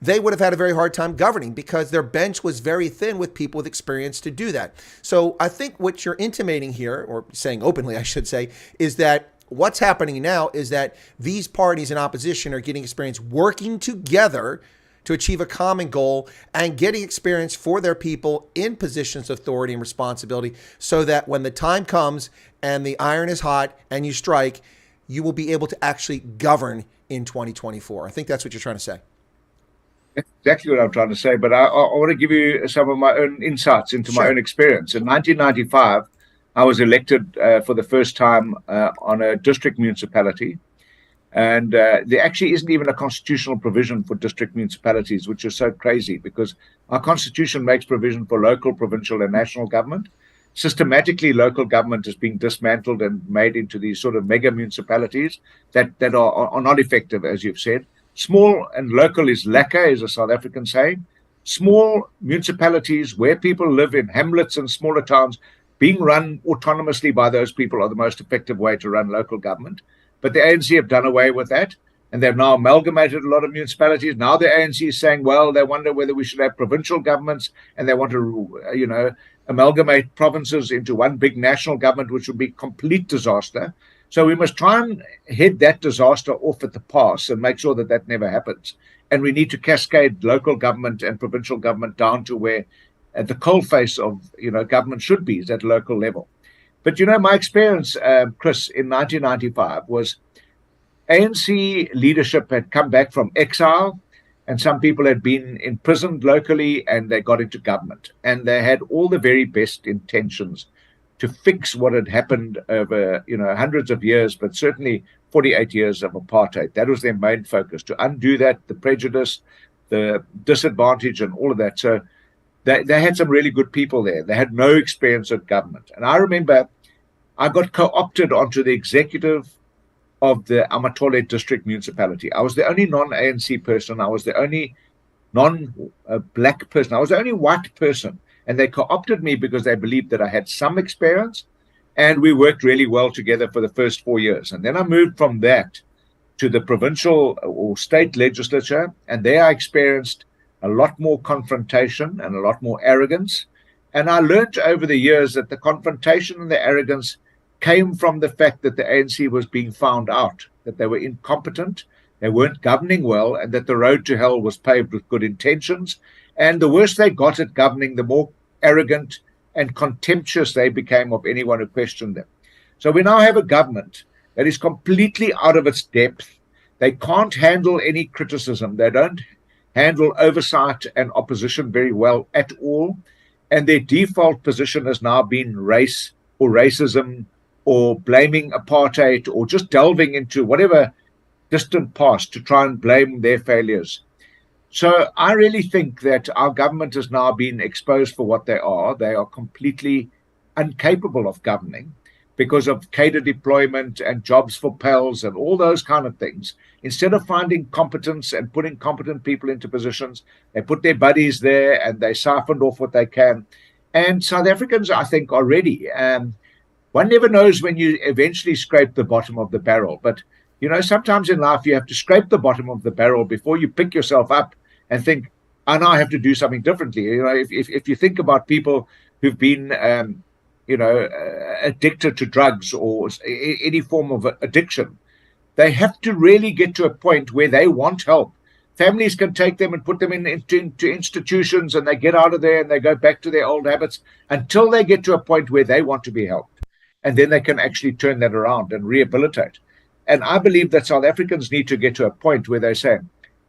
they would have had a very hard time governing because their bench was very thin with people with experience to do that. So I think what you're intimating here, or saying openly, I should say, is that what's happening now is that these parties in opposition are getting experience working together to achieve a common goal and getting experience for their people in positions of authority and responsibility, so that when the time comes and the iron is hot and you strike, you will be able to actually govern in 2024. I think that's what you're trying to say. That's exactly what I'm trying to say, but I want to give you some of my own insights into my own experience. In 1995, I was elected for the first time on a district municipality, and there actually isn't even a constitutional provision for district municipalities, which is so crazy because our constitution makes provision for local, provincial, and national government. Systematically, local government is being dismantled and made into these sort of mega municipalities that are not effective, as you've said. Small and local is lekker, is a South African saying. Small municipalities where people live in hamlets and smaller towns being run autonomously by those people are the most effective way to run local government. But the ANC have done away with that, and they've now amalgamated a lot of municipalities. Now the ANC is saying, well, they wonder whether we should have provincial governments, and they want to, amalgamate provinces into one big national government, which would be complete disaster. So we must try and head that disaster off at the pass and make sure that that never happens. And we need to cascade local government and provincial government down to where the coalface of government should be, is at local level. But my experience, Chris, in 1995 was ANC leadership had come back from exile, and some people had been imprisoned locally, and they got into government. And they had all the very best intentions to fix what had happened over hundreds of years, but certainly 48 years of apartheid. That was their main focus, to undo that, the prejudice, the disadvantage, and all of that. So they had some really good people there. They had no experience of government. And I remember I got co-opted onto the executive of the Amathole district municipality. I was the only non-ANC person. I was the only non-black person. I was the only white person. And they co-opted me because they believed that I had some experience, and we worked really well together for the first 4 years. And then I moved from that to the provincial or state legislature, and there I experienced a lot more confrontation and a lot more arrogance. And I learned over the years that the confrontation and the arrogance came from the fact that the ANC was being found out, that they were incompetent, they weren't governing well, and that the road to hell was paved with good intentions. And the worse they got at governing, the more arrogant and contemptuous they became of anyone who questioned them. So we now have a government that is completely out of its depth. They can't handle any criticism. They don't handle oversight and opposition very well at all. And their default position has now been race or racism or blaming apartheid or just delving into whatever distant past to try and blame their failures. So I really think that our government has now been exposed for what they are. They are completely incapable of governing because of cadre deployment and jobs for pals and all those kind of things. Instead of finding competence and putting competent people into positions, they put their buddies there and they siphoned off what they can. And South Africans, I think, are ready. One never knows when you eventually scrape the bottom of the barrel. But, sometimes in life you have to scrape the bottom of the barrel before you pick yourself up and think, I now have to do something differently. If you think about people who've been, addicted to drugs or any form of addiction, they have to really get to a point where they want help. Families can take them and put them into institutions, and they get out of there and they go back to their old habits until they get to a point where they want to be helped. And then they can actually turn that around and rehabilitate. And I believe that South Africans need to get to a point where they say,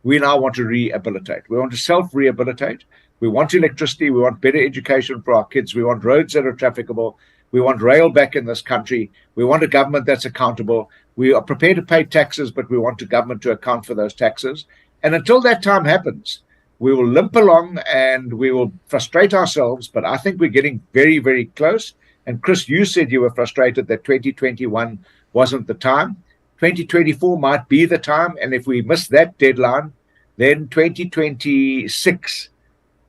we now want to rehabilitate. We want to self-rehabilitate. We want electricity. We want better education for our kids. We want roads that are trafficable. We want rail back in this country. We want a government that's accountable. We are prepared to pay taxes, but we want a government to account for those taxes. And until that time happens, we will limp along and we will frustrate ourselves. But I think we're getting very, very close. And Chris, you said you were frustrated that 2021 wasn't the time. 2024 might be the time. And if we miss that deadline, then 2026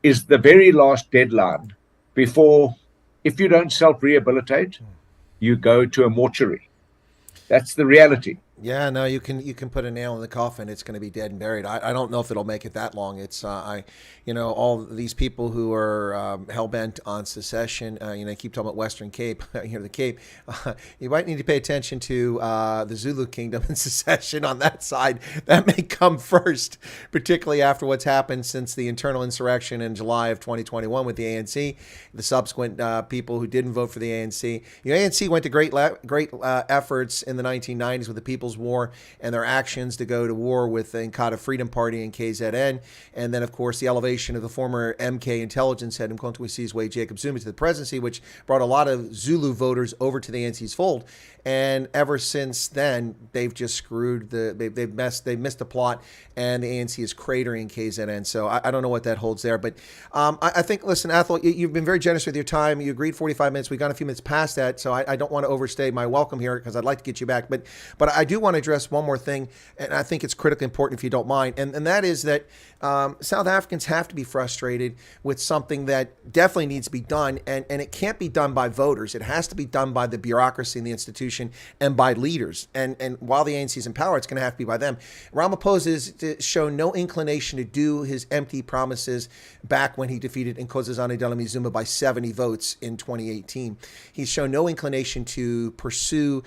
is the very last deadline before, if you don't self-rehabilitate, you go to a mortuary. That's the reality. Yeah, no, you can put a nail in the coffin. It's going to be dead and buried. I don't know if it'll make it that long. It's all these people who are hell bent on secession. Keep talking about Western Cape. The Cape. You might need to pay attention to the Zulu Kingdom and secession on that side. That may come first, particularly after what's happened since the internal insurrection in July of 2021 with the ANC. The subsequent people who didn't vote for the ANC. ANC went to great efforts in the 1990s with the People's War and their actions to go to war with the Inkatha Freedom Party and KZN, and then of course the elevation of the former MK intelligence head Mkhonto Jacob Zuma to the presidency, which brought a lot of Zulu voters over to the ANC's fold. And ever since then, they've just screwed they've missed the plot, and the ANC is cratering KZN. So I don't know what that holds there, but I think, listen, Athol, you've been very generous with your time. You agreed 45 minutes. We've gone a few minutes past that, so I don't want to overstay my welcome here because I'd like to get you back. But I do want to address one more thing, and I think it's critically important if you don't mind, and that is that South Africans have to be frustrated with something that definitely needs to be done, and it can't be done by voters. It has to be done by the bureaucracy and the institution and by leaders. And while the ANC is in power, it's going to have to be by them. Ramaphosa has shown no inclination to do his empty promises back when he defeated Nkosazana Dlamini Zuma by 70 votes in 2018. He's shown no inclination to pursue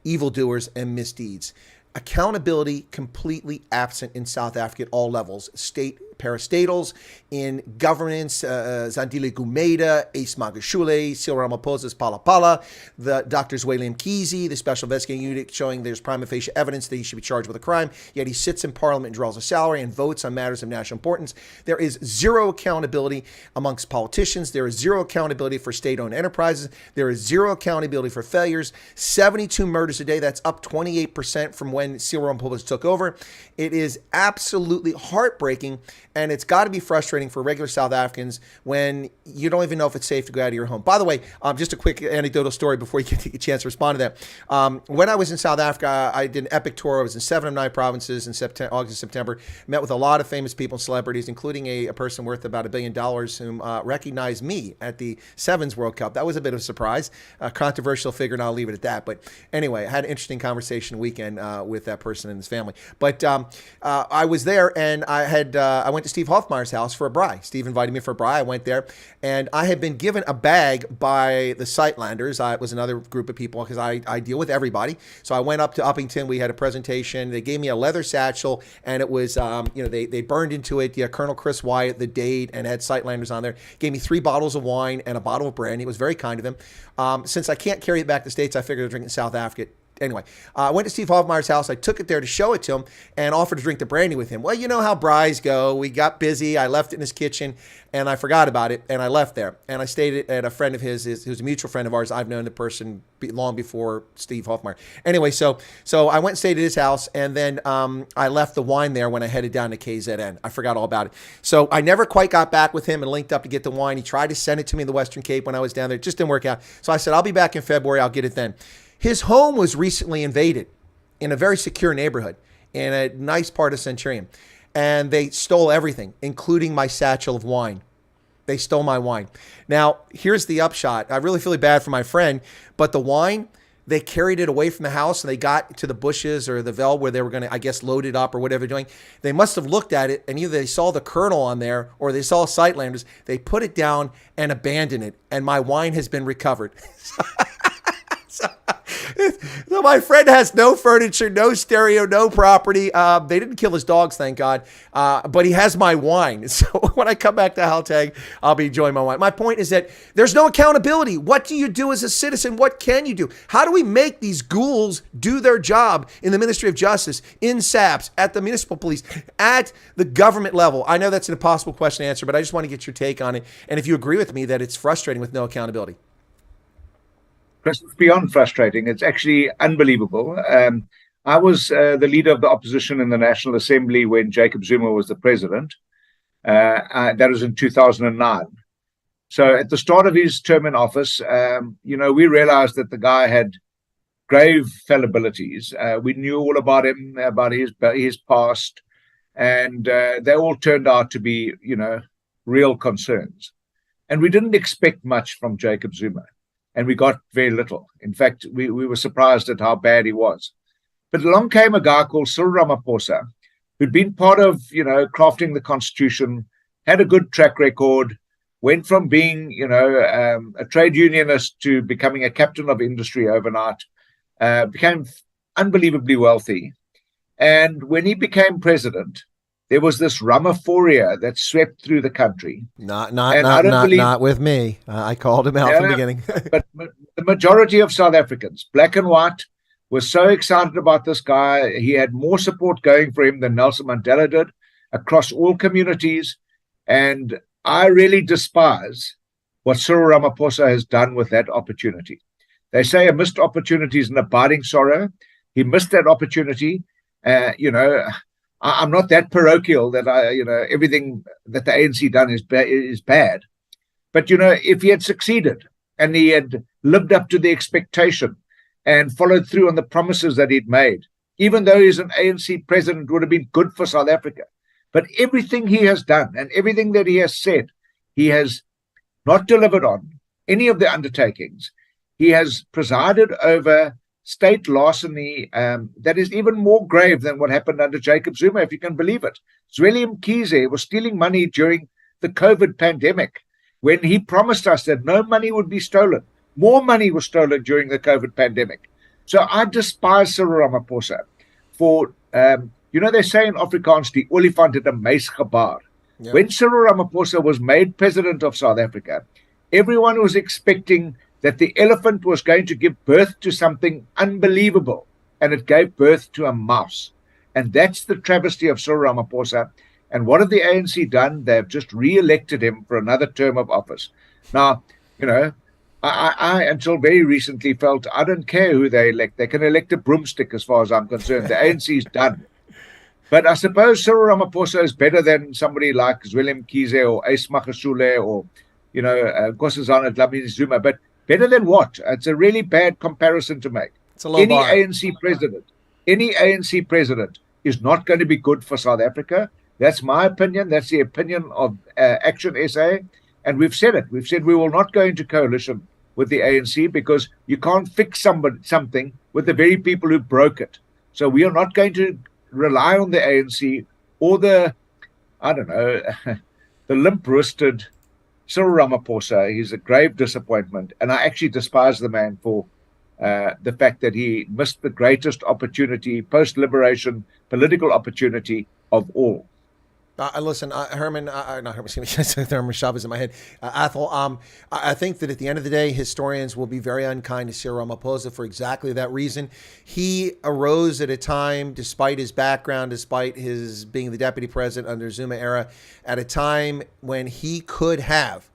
evildoers and misdeeds. Accountability completely absent in South Africa at all levels. State parastatals, in governance, Zandile Gumeda, Ace Magashule, Cyril Ramaphosa's Palapala, the Drs. William Kizi, the Special Investigating Unit showing there's prima facie evidence that he should be charged with a crime, yet he sits in Parliament and draws a salary and votes on matters of national importance. There is zero accountability amongst politicians. There is zero accountability for state-owned enterprises. There is zero accountability for failures. 72 murders a day. That's up 28% from when Cyril Ramaphosa took over. It is absolutely heartbreaking, and it's got to be frustrating for regular South Africans when you don't even know if it's safe to go out of your home. By the way, just a quick anecdotal story before you get a chance to respond to that. When I was in South Africa, I did an epic tour. I was in 7 of 9 provinces in August and September. Met with a lot of famous people and celebrities, including a person worth about $1 billion whom recognized me at the Sevens World Cup. That was a bit of a surprise. A controversial figure, and I'll leave it at that. But anyway, I had an interesting conversation weekend with that person and his family. But I was there, and I went to Steve Hofmeier's house for a braai. Steve invited me for a braai. I went there, and I had been given a bag by the Sightlanders. It was another group of people because I deal with everybody. So I went up to Uppington. We had a presentation. They gave me a leather satchel, and it was, they burned into it, Colonel Chris Wyatt, the date, and had Sightlanders on there. Gave me 3 bottles of wine and a bottle of brandy. It was very kind of him. Since I can't carry it back to the States, I figured I'd drink it in South Africa. Anyway, I went to Steve Hofmeier's house. I took it there to show it to him and offered to drink the brandy with him. Well, you know how braais go. We got busy. I left it in his kitchen, and I forgot about it, and I left there. And I stayed at a friend of his who's a mutual friend of ours. I've known the person long before Steve Hofmeier. Anyway, so I went and stayed at his house, and then I left the wine there when I headed down to KZN. I forgot all about it. So I never quite got back with him and linked up to get the wine. He tried to send it to me in the Western Cape when I was down there. It just didn't work out. So I said, I'll be back in February. I'll get it then. His home was recently invaded in a very secure neighborhood in a nice part of Centurion. And they stole everything, including my satchel of wine. They stole my wine. Now, here's the upshot. I really feel bad for my friend, but the wine, they carried it away from the house and they got to the bushes or the Vel where they were going to, I guess, load it up or whatever they're doing. They must have looked at it and either they saw the Colonel on there or they saw Sightlanders. They put it down and abandoned it. And my wine has been recovered. So my friend has no furniture, no stereo, no property. They didn't kill his dogs, thank God. But he has my wine. So when I come back to Gauteng, I'll be enjoying my wine. My point is that there's no accountability. What do you do as a citizen? What can you do? How do we make these ghouls do their job in the Ministry of Justice, in SAPS, at the municipal police, at the government level? I know that's an impossible question to answer, but I just want to get your take on it. And if you agree with me that it's frustrating with no accountability. It's beyond frustrating. It's actually unbelievable. I was the leader of the opposition in the National Assembly when Jacob Zuma was the president. That was in 2009. So at the start of his term in office, we realized that the guy had grave fallibilities. We knew all about him, about his past, and they all turned out to be, real concerns. And we didn't expect much from Jacob Zuma. And we got very little. In fact, we were surprised at how bad he was. But along came a guy called Cyril Ramaphosa, who'd been part of, crafting the Constitution, had a good track record, went from being, a trade unionist to becoming a captain of industry overnight, became unbelievably wealthy. And when he became president, there was this Ramaphoria that swept through the country. Not with me. I called him out from the beginning. But the majority of South Africans, black and white, were so excited about this guy. He had more support going for him than Nelson Mandela did across all communities. And I really despise what Cyril Ramaphosa has done with that opportunity. They say a missed opportunity is an abiding sorrow. He missed that opportunity. I'm not that parochial that everything that the ANC done is bad. But, if he had succeeded and he had lived up to the expectation and followed through on the promises that he'd made, even though he's an ANC president, would have been good for South Africa. But everything he has done and everything that he has said, he has not delivered on any of the undertakings. He has presided over state larceny that is even more grave than what happened under Jacob Zuma, if you can believe it. Zweli Mkhize was stealing money during the COVID pandemic when he promised us that no money would be stolen. More money was stolen during the COVID pandemic. So I despise Cyril Ramaphosa for, they say in Afrikaans, die olifant het 'n muis gebaar. Yeah. When Cyril Ramaphosa was made president of South Africa, everyone was expecting that the elephant was going to give birth to something unbelievable, and it gave birth to a mouse. And that's the travesty of Cyril Ramaphosa. And what have the ANC done? They've just re-elected him for another term of office. Now, I until very recently felt I don't care who they elect. They can elect a broomstick as far as I'm concerned. The ANC's done. But I suppose Cyril Ramaphosa is better than somebody like Zweli Mkhize or Ace Magashule or, Nkosazana Dlamini Zuma. But better than what? It's a really bad comparison to make. It's a low bar. Any ANC president is not going to be good for South Africa. That's my opinion. That's the opinion of ActionSA. And we've said it. We've said we will not go into coalition with the ANC because you can't fix something with the very people who broke it. So we are not going to rely on the ANC or the limp-wristed Cyril Ramaphosa. He's a grave disappointment. And I actually despise the man for the fact that he missed the greatest opportunity, post-liberation, political opportunity of all. Listen, Herman, Herman Chavez in my head. Athol, I think that at the end of the day, historians will be very unkind to Cyril Ramaphosa for exactly that reason. He arose at a time, despite his background, despite his being the deputy president under Zuma era, at a time when he could have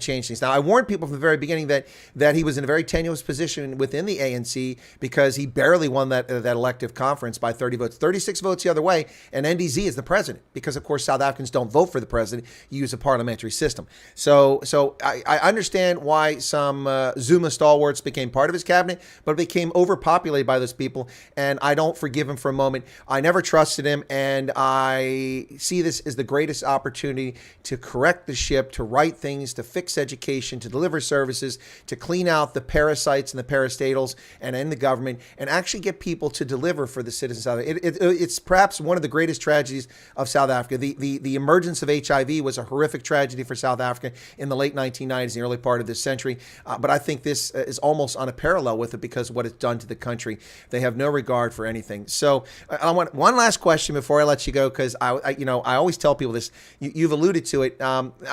changed things. Now, I warned people from the very beginning that he was in a very tenuous position within the ANC because he barely won that elective conference by 30 votes, 36 votes the other way, and NDZ is the president because, of course, South Africans don't vote for the president. You use a parliamentary system. So I understand why some Zuma stalwarts became part of his cabinet, but became overpopulated by those people, and I don't forgive him for a moment. I never trusted him, and I see this as the greatest opportunity to correct the ship, to right things, to fix education, to deliver services, to clean out the parasites and the parastatals and in the government, and actually get people to deliver for the citizens of it. It's perhaps one of the greatest tragedies of South Africa. The emergence of HIV was a horrific tragedy for South Africa in the late 1990s, the early part of this century. But I think this is almost on a parallel with it because of what it's done to the country. They have no regard for anything. So I want one last question before I let you go, because I always tell people this. You've alluded to it.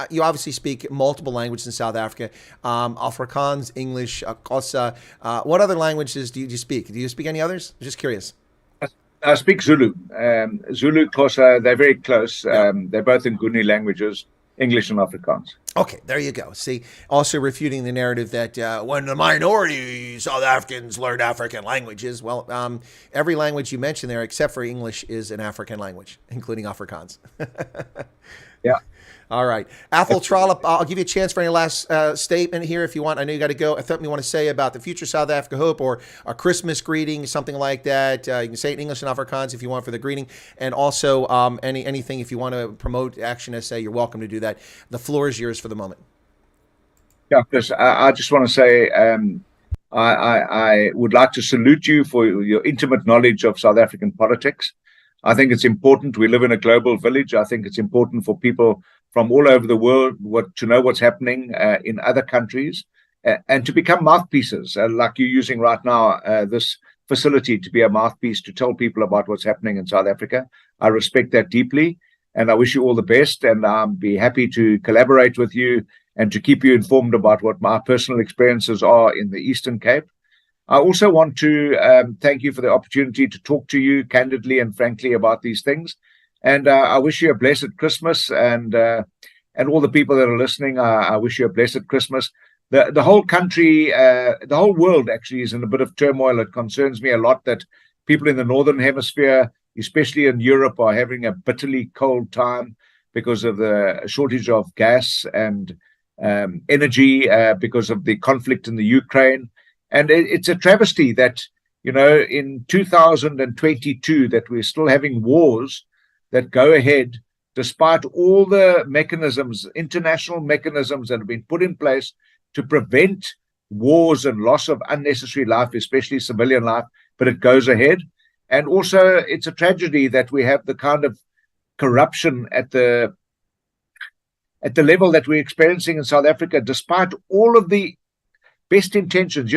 You obviously speak multiple languages in South Africa, Afrikaans, English, Xhosa. What other languages do you speak? Do you speak any others? I'm just curious. I speak Zulu. Zulu, Xhosa, they're very close. Yeah. They're both in Nguni languages, English and Afrikaans. Okay, there you go. See, also refuting the narrative that when the minority South Africans learned African languages. Well, every language you mentioned there, except for English, is an African language, including Afrikaans. Yeah. All right. Athol Trollip, I'll give you a chance for any last statement here if you want. I know you got to go. Something you want to say about the future South Africa hope or a Christmas greeting, something like that. You can say it in English and Afrikaans if you want for the greeting. And also anything if you want to promote ActionSA, you're welcome to do that. The floor is yours for the moment. Yeah, Chris, I just want to say I would like to salute you for your intimate knowledge of South African politics. I think it's important. We live in a global village. I think it's important for people from all over the world to know what's happening in other countries and to become mouthpieces, like you're using right now, this facility to be a mouthpiece to tell people about what's happening in South Africa. I respect that deeply, and I wish you all the best, and I'll be happy to collaborate with you and to keep you informed about what my personal experiences are in the Eastern Cape. I also want to thank you for the opportunity to talk to you candidly and frankly about these things. And I wish you a blessed Christmas, and all the people that are listening, I wish you a blessed Christmas. The whole country, the whole world actually is in a bit of turmoil. It concerns me a lot that people in the Northern Hemisphere, especially in Europe, are having a bitterly cold time because of the shortage of gas and energy, because of the conflict in the Ukraine. And it's a travesty that, in 2022 that we're still having wars that go ahead despite all the mechanisms, international mechanisms that have been put in place to prevent wars and loss of unnecessary life, especially civilian life, but it goes ahead. And also, it's a tragedy that we have the kind of corruption at the level that we're experiencing in South Africa, despite all of the best intentions.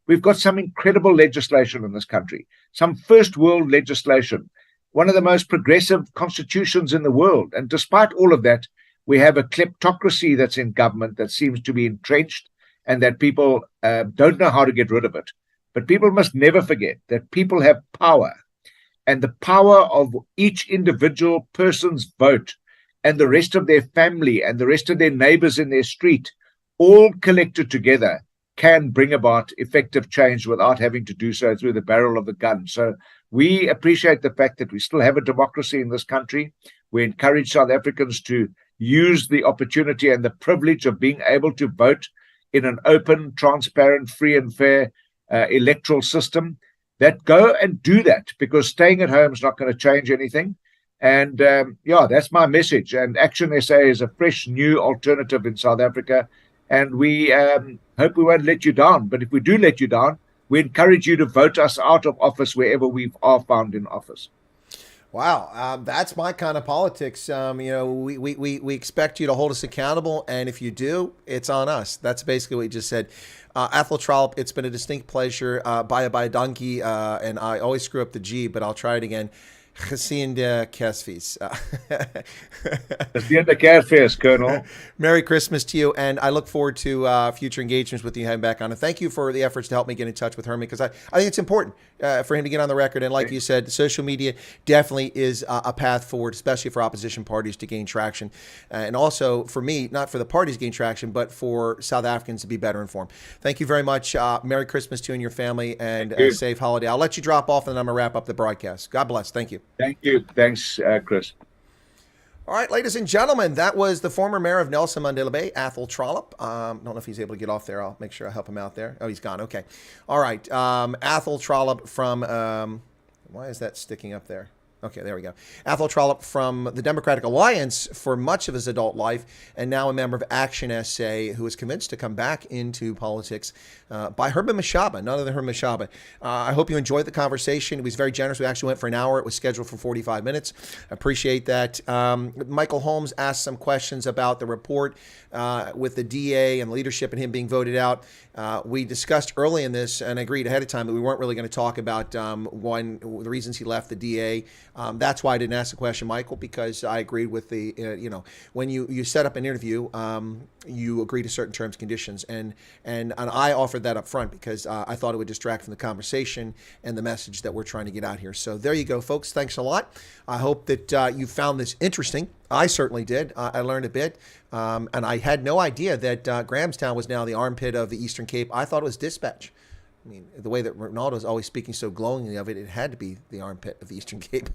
We've got some incredible legislation in this country, some first world legislation, one of the most progressive constitutions in the world. And despite all of that, we have a kleptocracy that's in government that seems to be entrenched and that people don't know how to get rid of it. But people must never forget that people have power, and the power of each individual person's vote and the rest of their family and the rest of their neighbors in their street, all collected together, can bring about effective change without having to do so through the barrel of the gun. So we appreciate the fact that we still have a democracy in this country. We encourage South Africans to use the opportunity and the privilege of being able to vote in an open, transparent, free and fair electoral system. That go and do that, because staying at home is not going to change anything. And that's my message. And ActionSA is a fresh, new alternative in South Africa. And we hope we won't let you down. But if we do let you down, we encourage you to vote us out of office wherever we are found in office. Wow, that's my kind of politics. We expect you to hold us accountable, and if you do, it's on us. That's basically what you just said. Athol Trollip, it's been a distinct pleasure. By donkey, and I always screw up the G, but I'll try it again. Gesinde Kerstfeest. Gesinde Kerstfeest, Colonel. Merry Christmas to you, and I look forward to future engagements with you heading back on. And thank you for the efforts to help me get in touch with Herman, because I think it's important for him to get on the record. And like you said, social media definitely is a path forward, especially for opposition parties to gain traction. And also for me, not for the parties to gain traction, but for South Africans to be better informed. Thank you very much. Merry Christmas to you and your family, and a safe holiday. I'll let you drop off, and then I'm going to wrap up the broadcast. God bless. Thank you. Thank you. Thanks, Chris. All right, ladies and gentlemen, that was the former mayor of Nelson Mandela Bay, Athol Trollip. Don't know if he's able to get off there. I'll make sure I help him out there. Oh, he's gone. Okay. All right. Athol Trollip from, why is that sticking up there? Okay, there we go. Athol Trollip from the Democratic Alliance for much of his adult life, and now a member of ActionSA, who was convinced to come back into politics by Herman Mashaba, none other than Herman Mashaba. I hope you enjoyed the conversation. He was very generous. We actually went for an hour. It was scheduled for 45 minutes. I appreciate that. Michael Holmes asked some questions about the report with the DA and leadership and him being voted out. We discussed early in this and agreed ahead of time that we weren't really going to talk about the reasons he left the DA. That's why I didn't ask the question, Michael, because I agreed with the, when you set up an interview, you agree to certain terms and conditions. And I offered that up front because I thought it would distract from the conversation and the message that we're trying to get out here. So there you go, folks. Thanks a lot. I hope that you found this interesting. I certainly did. I learned a bit. And I had no idea that Grahamstown was now the armpit of the Eastern Cape. I thought it was Dispatch. I mean, the way that Ronaldo's always speaking so glowingly of it, it had to be the armpit of the Eastern Cape.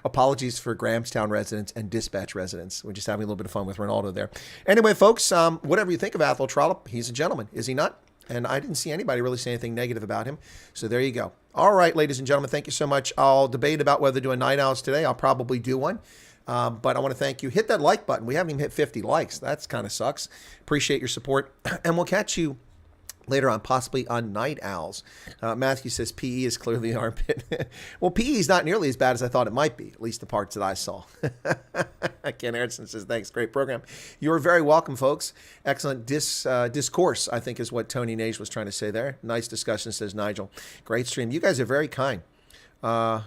Apologies for Grahamstown residents and Dispatch residents. We're just having a little bit of fun with Ronaldo there. Anyway, folks, whatever you think of Athol Trollip, he's a gentleman, is he not? And I didn't see anybody really say anything negative about him. So there you go. All right, ladies and gentlemen, thank you so much. I'll debate about whether to do a night owls today. I'll probably do one. But I want to thank you. Hit that like button. We haven't even hit 50 likes. That's kind of sucks. Appreciate your support. And we'll catch you later on, possibly on Night Owls. Matthew says PE is clearly the armpit. Well, PE is not nearly as bad as I thought it might be, at least the parts that I saw. Ken Erickson says, thanks. Great program. You're very welcome, folks. Excellent discourse, I think is what Tony Nage was trying to say there. Nice discussion, says Nigel. Great stream. You guys are very kind. Are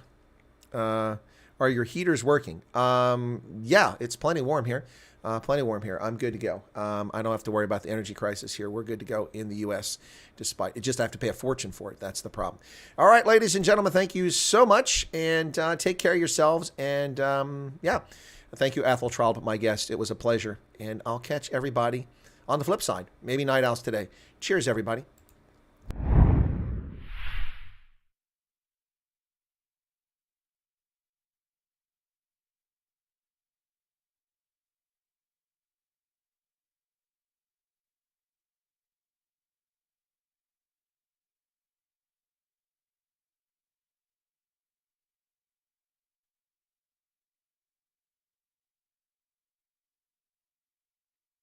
your heaters working? Yeah, it's plenty warm here. Plenty warm here. I'm good to go. I don't have to worry about the energy crisis here. We're good to go in the U.S. Despite it, just have to pay a fortune for it. That's the problem. All right, ladies and gentlemen, thank you so much, and take care of yourselves. And yeah, thank you, Athol Trollip, my guest. It was a pleasure, and I'll catch everybody on the flip side. Maybe night owls today. Cheers, everybody.